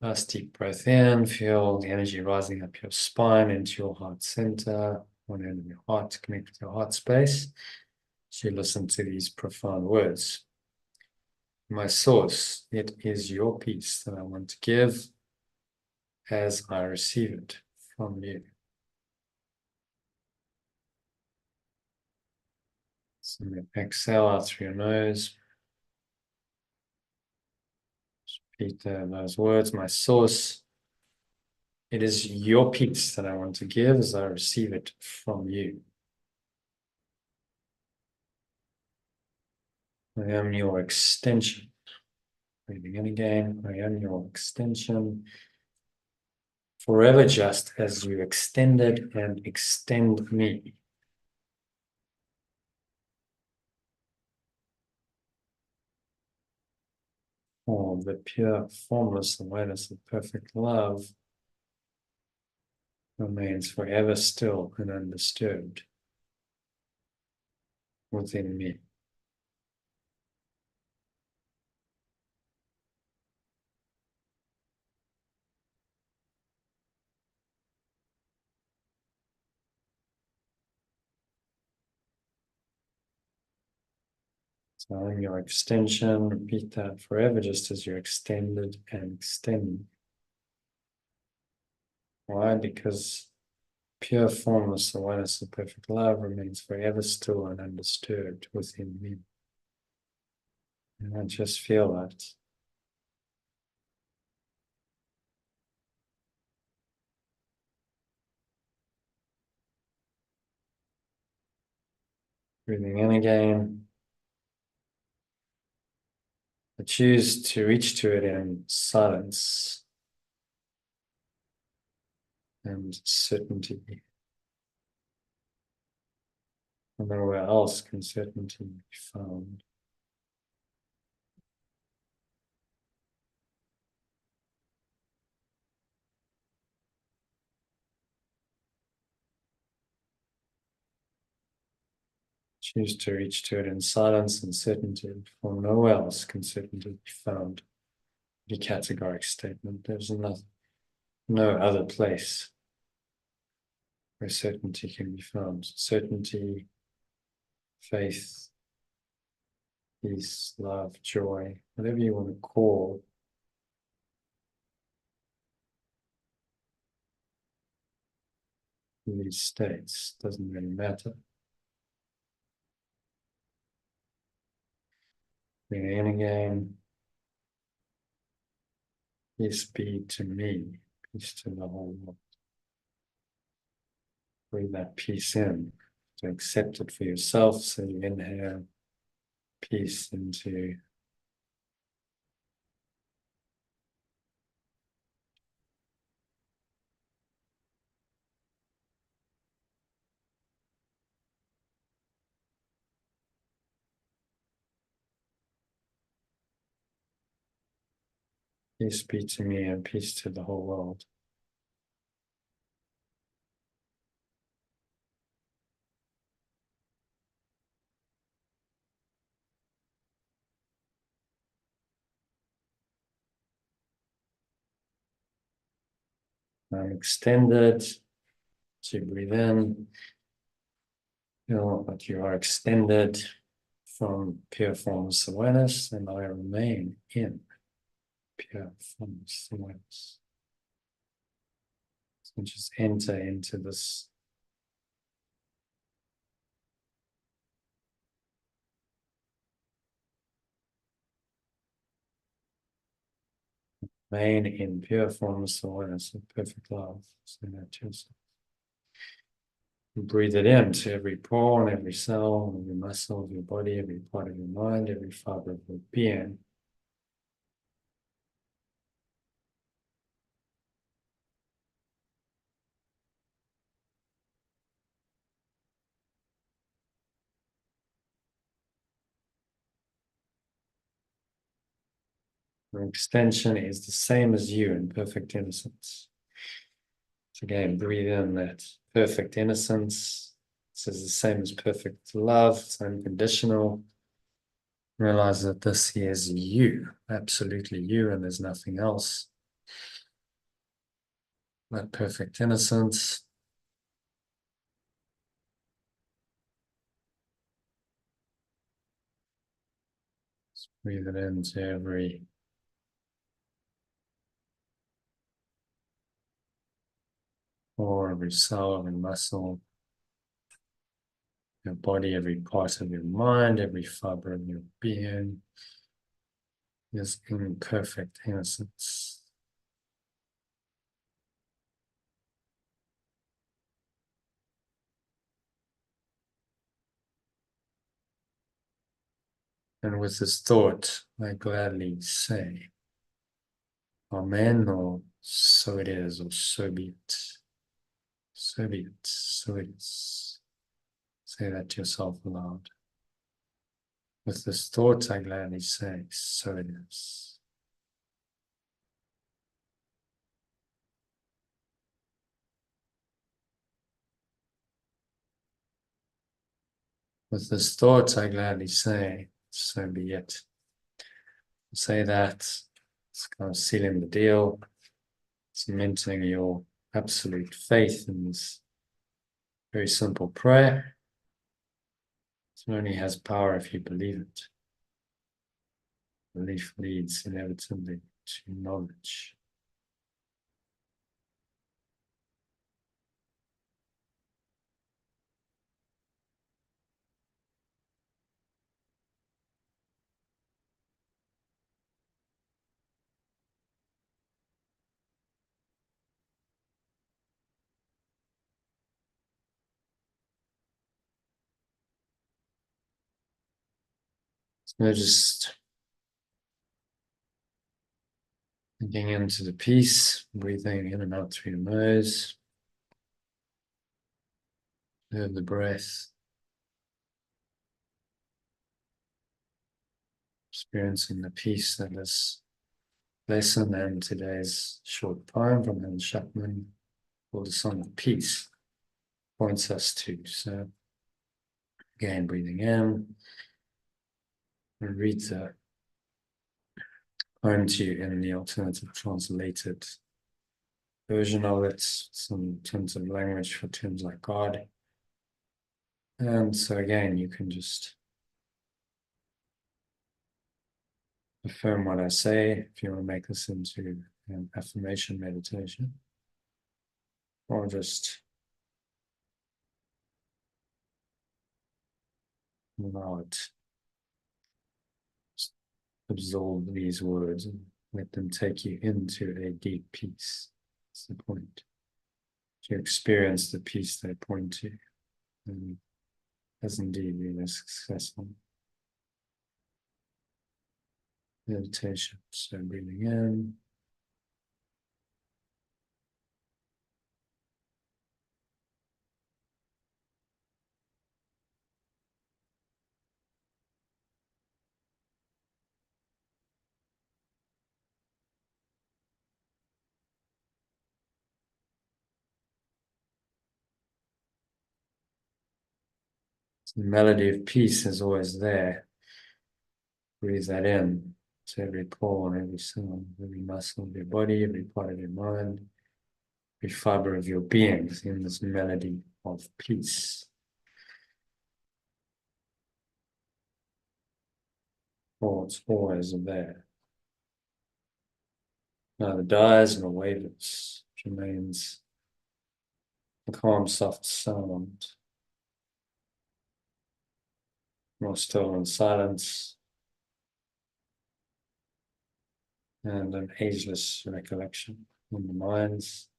last deep breath in, feel the energy rising up your spine into your heart center, one end of your heart to connect with your heart space. So you listen to these profound words. My source, it is your peace that I want to give as I receive it from you. So exhale out through your nose. Repeat those words. My source, it is your peace that I want to give as I receive it from you. I am your extension. Breathing in again. I am your extension. Forever just as you extended and extend me. Oh, the pure, formless awareness of perfect love remains forever still and undisturbed within me. So I'm your extension. Repeat that forever, just as you're extended and extended. Why? Because pure formless awareness of perfect love remains forever still and undisturbed within me. And I just feel that. Breathing in again. I choose to reach to it in silence and certainty. And nowhere else can certainty be found. Choose to reach to it in silence and certainty, for nowhere else can certainty be found. The categoric statement. There's no other place where certainty can be found. Certainty, faith, peace, love, joy, whatever you want to call these states, doesn't really matter. Bring it in again. Peace be to me, peace to the whole world. Bring that peace in, to accept it for yourself. So you inhale peace into peace be to me and peace to the whole world. I'm extended. So you breathe in. Feel that you are extended from pure formless awareness, and I remain in pure formless awareness. So just enter into this remain in pure formless awareness of perfect love. So that yourself. Breathe it in to every pore and every cell, every muscle of your body, every part of your mind, every fiber of your being. Your extension is the same as you in perfect innocence. So again, breathe in that perfect innocence. This is the same as perfect love. It's unconditional. Realize that this is you, absolutely you, and there's nothing else. That perfect innocence. Just breathe it into every pore, every cell, every muscle, your body, every part of your mind, every fiber of your being is in perfect innocence. And with this thought, I gladly say, Amen, or so it is, or so be it. So be it, so it is. Say that to yourself aloud. With this thought, I gladly say, so it is. With this thought, I gladly say, so be it. Say that, it's kind of sealing the deal, cementing your absolute faith in this very simple prayer. It only has power if you believe it. Belief leads inevitably to knowledge. So just sinking into the peace, breathing in and out through your nose. Observe the breath. Experiencing the peace that this lesson and today's short poem from Hans Schachmann called the Song of Peace points us to. So again, breathing in, and read the poem to you in the alternative translated version of it, some terms of language for terms like God. And so again, you can just affirm what I say if you want to make this into an affirmation meditation, or just allow it, just absorb these words and let them take you into a deep peace. That's the point. To experience the peace they point to, and as indeed been a successful meditation. So breathing in, the melody of peace is always there. Breathe that in to every pore and every cell, every muscle of your body, every part of your mind, every fiber of your being in this melody of peace. Thoughts always are there. Neither dies nor wavers, which remains a calm, soft sound, more still in silence, and an ageless recollection in the minds.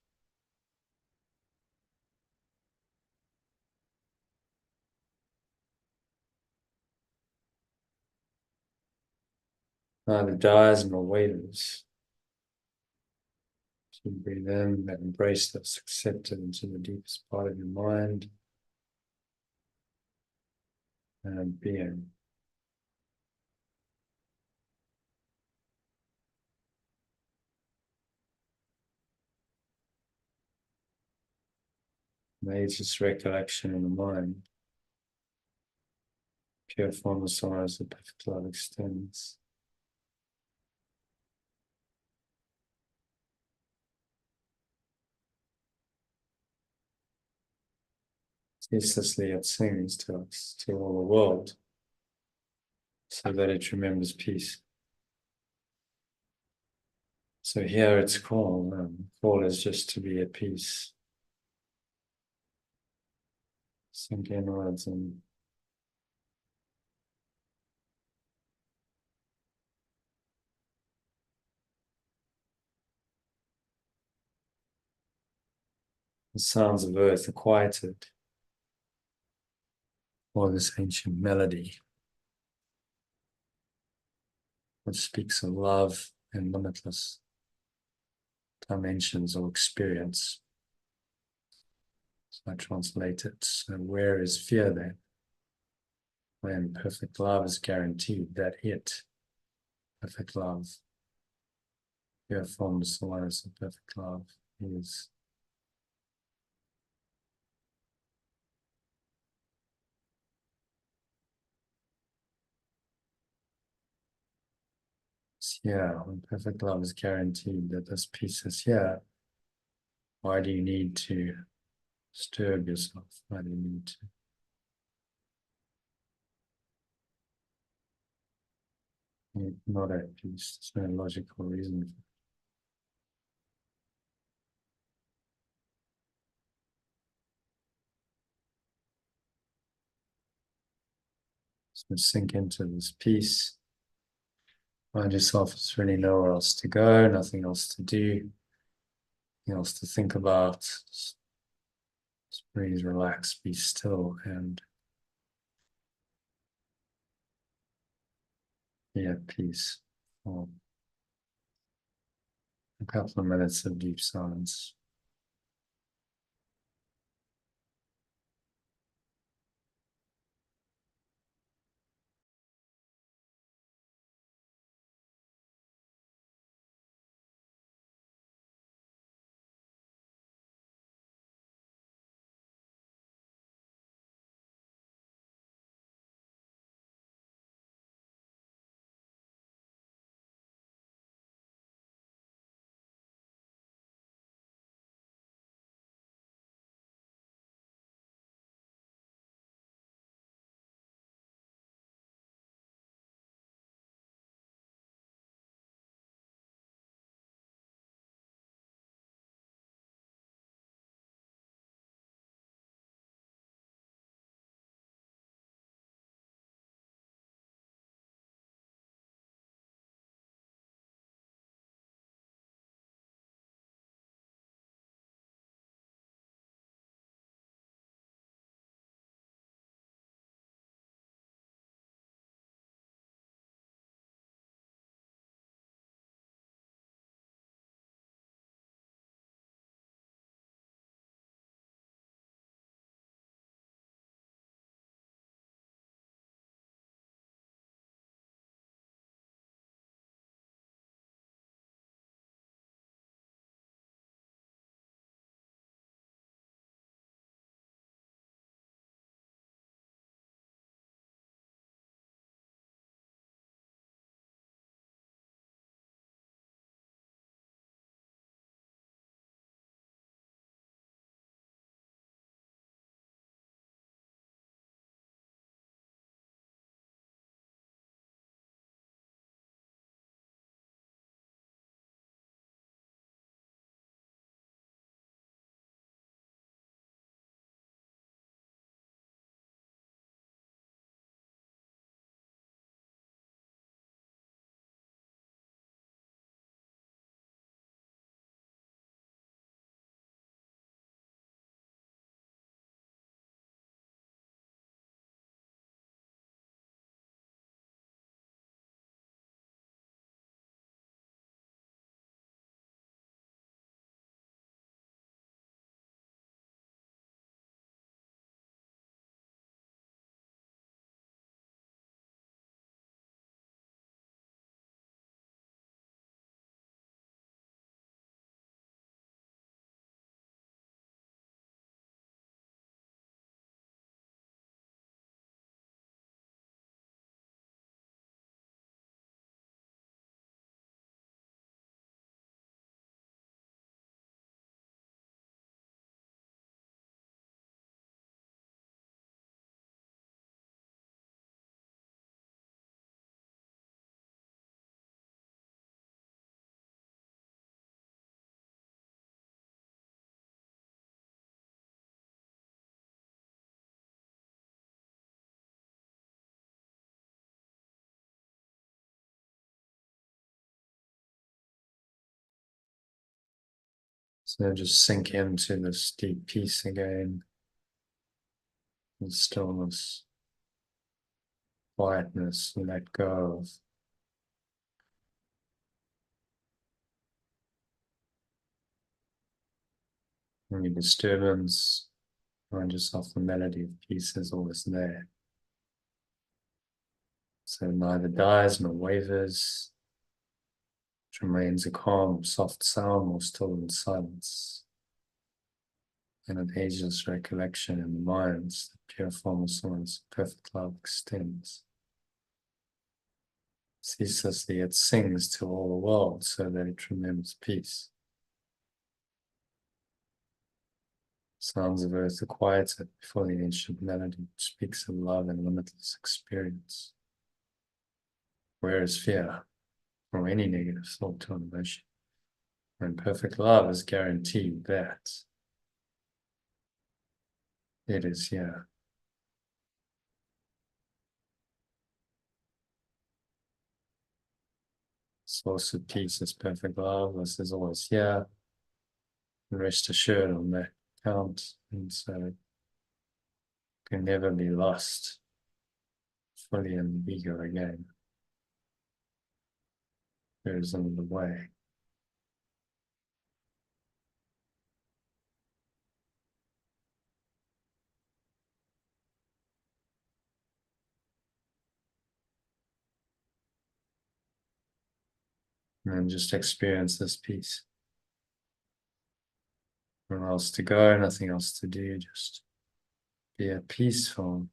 Neither dies nor wavers. So breathe in, that embrace that's accepted into the deepest part of your mind and being. May just recollection in the mind. Pure form of soul as the perfect love extends. Ceaselessly it sings to us, to all the world, so that it remembers peace. So here it's call. Call is just to be at peace. Sink inwards and the sounds of earth are quieted. Or this ancient melody, which speaks of love and limitless dimensions or experience. So I translate it. So where is fear then? When perfect love is guaranteed that it, perfect love, pure forms the oneness of perfect love, is. Here, when perfect love is guaranteed that this peace is here, why do you need to disturb yourself? Why do you need to? You're not at peace. There's no logical reason for it. So sink into this peace. Find yourself, there's really nowhere else to go, nothing else to do, nothing else to think about. Just breathe, relax, be still, and be at peace. For a couple of minutes of deep silence. So just sink into this deep peace again, and stillness, quietness, let go of any disturbance. Find yourself the melody of peace is always there. So it neither dies nor wavers, it remains a calm, soft sound or still in silence. And an ageless recollection in the minds, the pure form of someone's perfect love extends. Ceaselessly it sings to all the world so that it remembers peace. Sounds of earth are quieted before the ancient melody which speaks of love and limitless experience. Where is fear or any negative thought or emotion? When perfect love is guaranteed that it is here. Source of peace is perfect love. This is always here. And rest assured on that count. And so it can never be lost fully in the ego again. goes in the way. And just experience this peace. Nothing else to go, nothing else to do, just be at peace for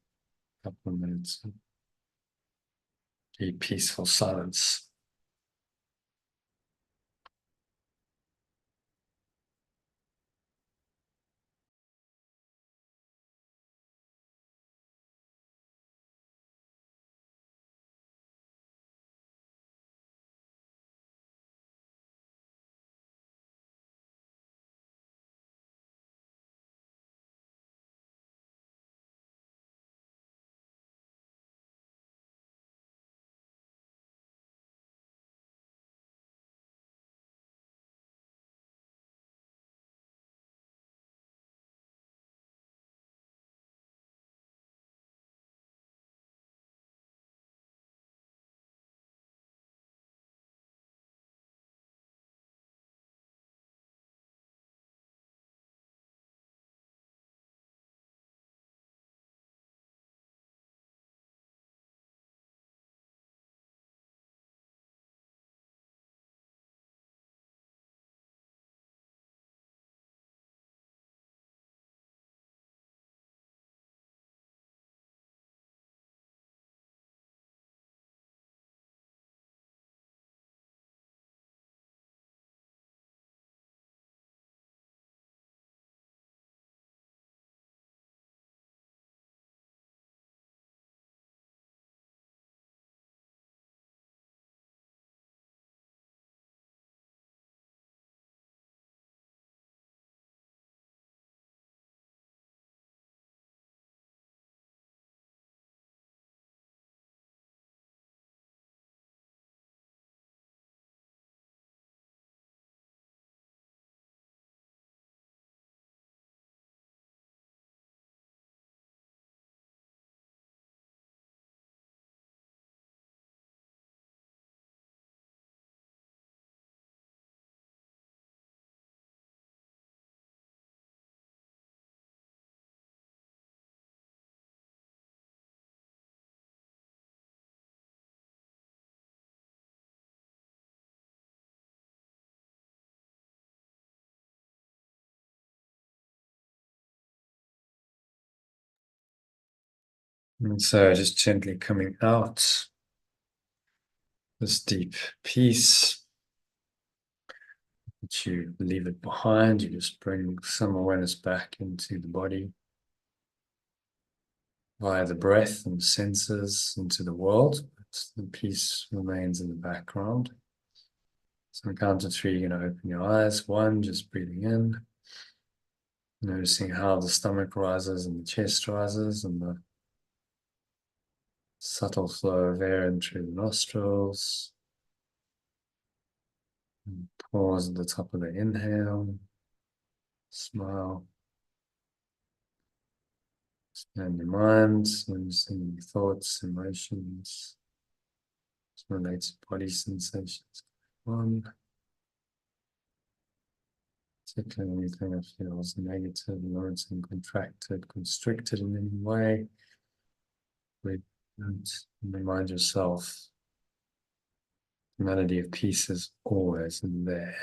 a couple of minutes. Be peaceful silence. And so just gently coming out, this deep peace, that you leave it behind, you just bring some awareness back into the body via the breath and senses into the world, but the peace remains in the background. So on count of 3, you're going to open your eyes. 1, just breathing in, noticing how the stomach rises and the chest rises and the subtle flow of air in through the nostrils. And pause at the top of the inhale. Smile. Expand your mind, noticing your thoughts, emotions, related body sensations. 1. Particularly anything that feels negative, limiting, contracted, constricted in any way. Remind yourself the melody of peace is always there.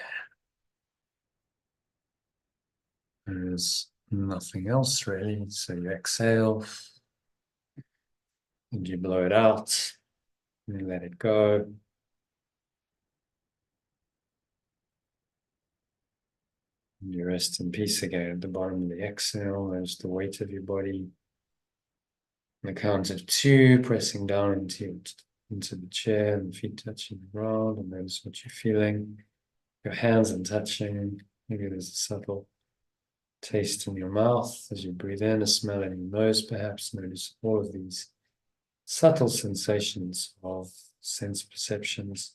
There is nothing else really. So you exhale and you blow it out and you let it go. And you rest in peace again at the bottom of the exhale. There's the weight of your body. On the count of 2, pressing down into the chair and feet touching the ground, and notice what you're feeling. Your hands are touching. Maybe there's a subtle taste in your mouth as you breathe in, a smell in your nose perhaps. Notice all of these subtle sensations of sense perceptions.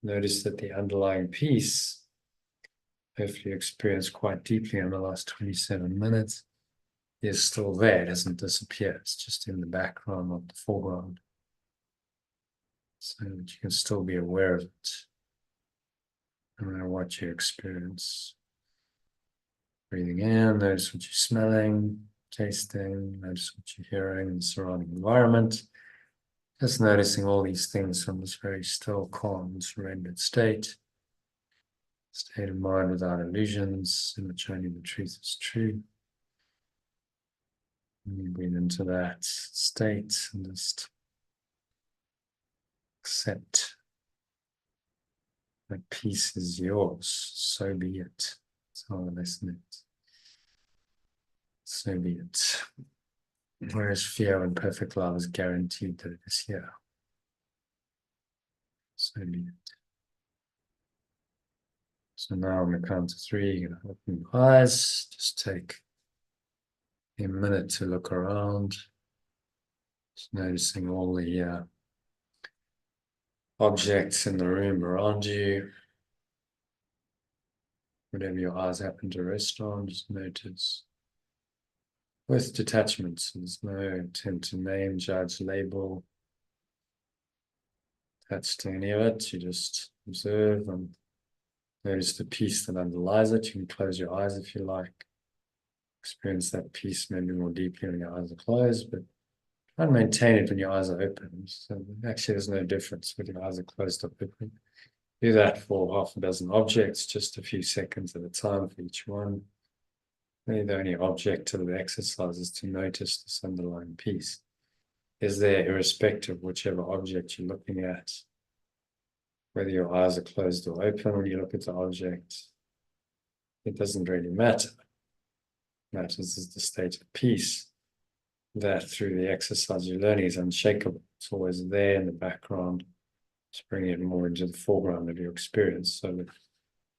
Notice that the underlying peace, hopefully you experienced quite deeply in the last 27 minutes, is still there. It hasn't disappeared. It's just in the background, not the foreground. so that you can still be aware of it, no matter what you experience. Breathing in, notice what you're smelling, tasting, notice what you're hearing in the surrounding environment. Just noticing all these things from this very still, calm, surrendered state of mind without illusions, in which only the truth is true. And you breathe into that state and just accept that peace is yours. So be it. That's how I listen it. So be it. Whereas fear and perfect love is guaranteed that it is here. So be it. So now on the count of 3, you're going to open your eyes. Just take a minute to look around. Just noticing all the objects in the room around you. Whatever your eyes happen to rest on, just notice. With detachments, there's no intent to name, judge, label, attach to any of it. You just observe and notice the peace that underlies it. You can close your eyes if you like. Experience that peace maybe more deeply when your eyes are closed, but try and maintain it when your eyes are open. So actually, there's no difference whether your eyes are closed or open. Do that for half a dozen objects, just a few seconds at a time for each one. Maybe the only object of the exercise is to notice this underlying peace. Is there, irrespective of whichever object you're looking at, whether your eyes are closed or open when you look at the object, it doesn't really matter. What matters is the state of peace that through the exercise you're learning is unshakable. It's always there in the background. Just bringing it more into the foreground of your experience, so that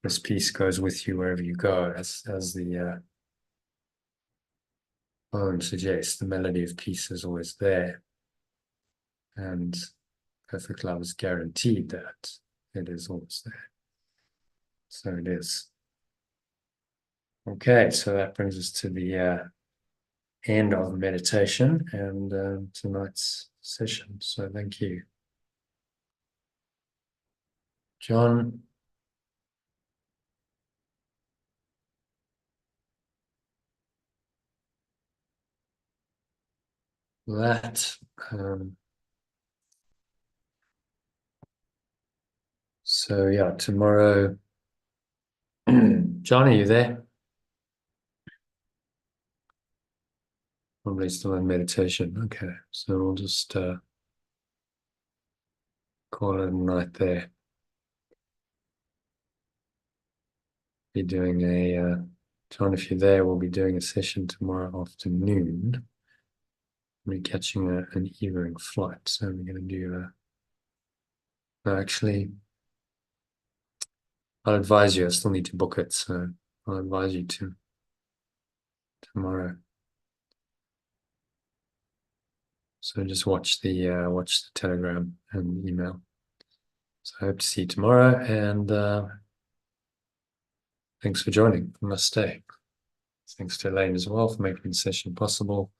this peace goes with you wherever you go, as the poem suggests. The melody of peace is always there, and perfect love is guaranteed that it is always there. So it is. Okay, so that brings us to the end of the meditation and tonight's session. So thank you. John. That so yeah, tomorrow. John, are you there? Probably still in meditation. Okay, so we'll just call it a night there. Be doing a John, if you're there, we'll be doing a session tomorrow afternoon. We're catching an evening flight, so we're going to do no, actually, I'll advise you. I still need to book it, so I'll advise you to tomorrow. So just watch the Telegram and email. So I hope to see you tomorrow, and thanks for joining. Namaste. Thanks to Elaine as well for making the session possible.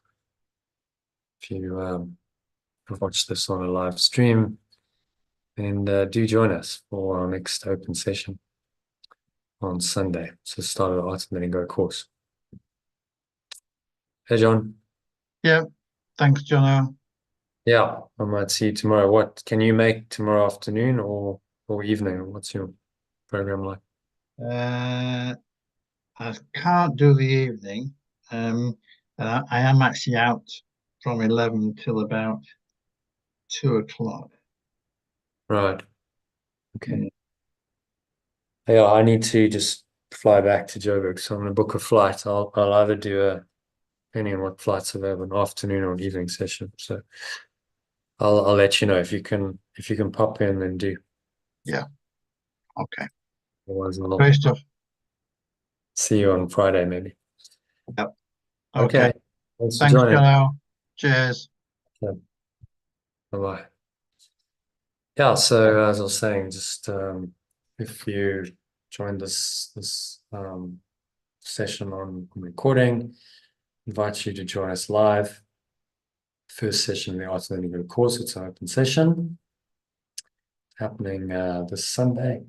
If you watch this on a live stream, and do join us for our next open session on Sunday. So start of the Art of Letting Go course. Hey, John. Yeah, thanks, Jono. Yeah, I might see you tomorrow. What can you make tomorrow afternoon or evening? What's your program like? I can't do the evening. And I am actually out from 11 till about 2 o'clock. Right. Okay. Yeah, I need to just fly back to Joburg, so I'm going to book a flight. I'll either do depending on what flights available, an afternoon or an evening session. So I'll let you know if you can pop in and do. Yeah. Okay. Otherwise, I'll Great stuff. see you on Friday, maybe. Yep. Okay. Okay. Thanks for Thanks, joining. Jono. Cheers. Bye-bye. Yeah, so as I was saying, just if you joined this session on recording, invite you to join us live. First session of the Art of Letting Go course, it's an open session. happening this Sunday.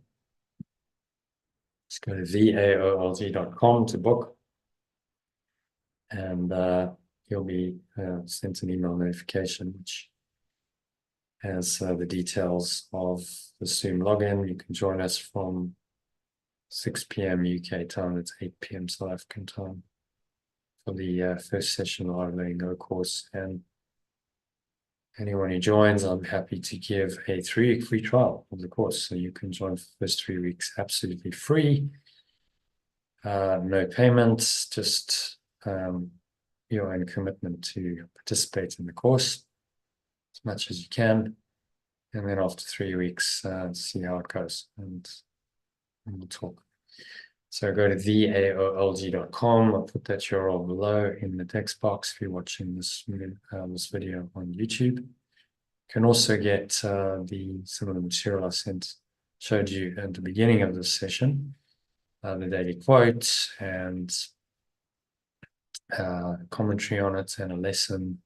Just go to theaolg.com to book, and you'll be sent an email notification which has the details of the Zoom login. You can join us from 6 p.m. UK time. It's 8 p.m. South African time for the first session of our Letting Go course. And anyone who joins, I'm happy to give a 3-week free trial of the course. So you can join for the first 3 weeks absolutely free. No payments, just your own commitment to participate in the course as much as you can. And then after 3 weeks, see how it goes, and we'll talk. So go to theaolg.com. I'll put that URL below in the text box if you're watching this video on YouTube. You can also get some of the material I showed you at the beginning of this session, the daily quote and commentary on it, and a lesson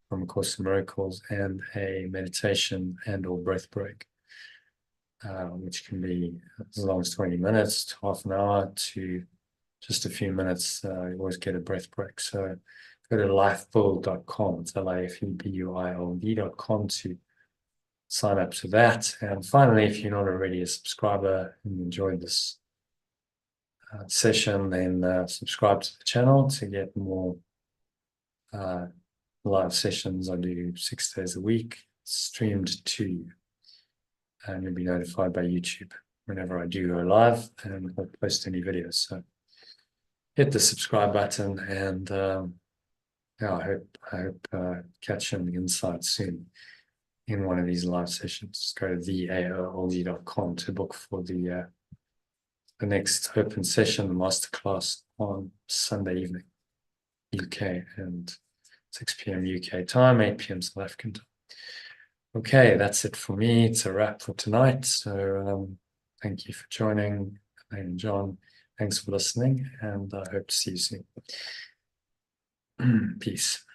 from A Course in Miracles, and a meditation and or breath break, which can be as long as 20 minutes to half an hour to just a few minutes. You always get a breath break. So go to lifebuild.com. It's lifebuild.com to sign up to that. And finally, if you're not already a subscriber and you enjoyed this session, then subscribe to the channel to get more live sessions. I do 6 days a week, streamed to you, and you'll be notified by YouTube whenever I do go live and I post any videos. So hit the subscribe button, and I hope catch you on the inside soon in one of these live sessions. Just go to theaolg.com to book for the next open session, the masterclass on Sunday evening, UK, and 6 p.m. UK time, 8 p.m. South African time. Okay, that's it for me. It's a wrap for tonight. So thank you for joining, Elaine and John. Thanks for listening, and I hope to see you soon. Peace.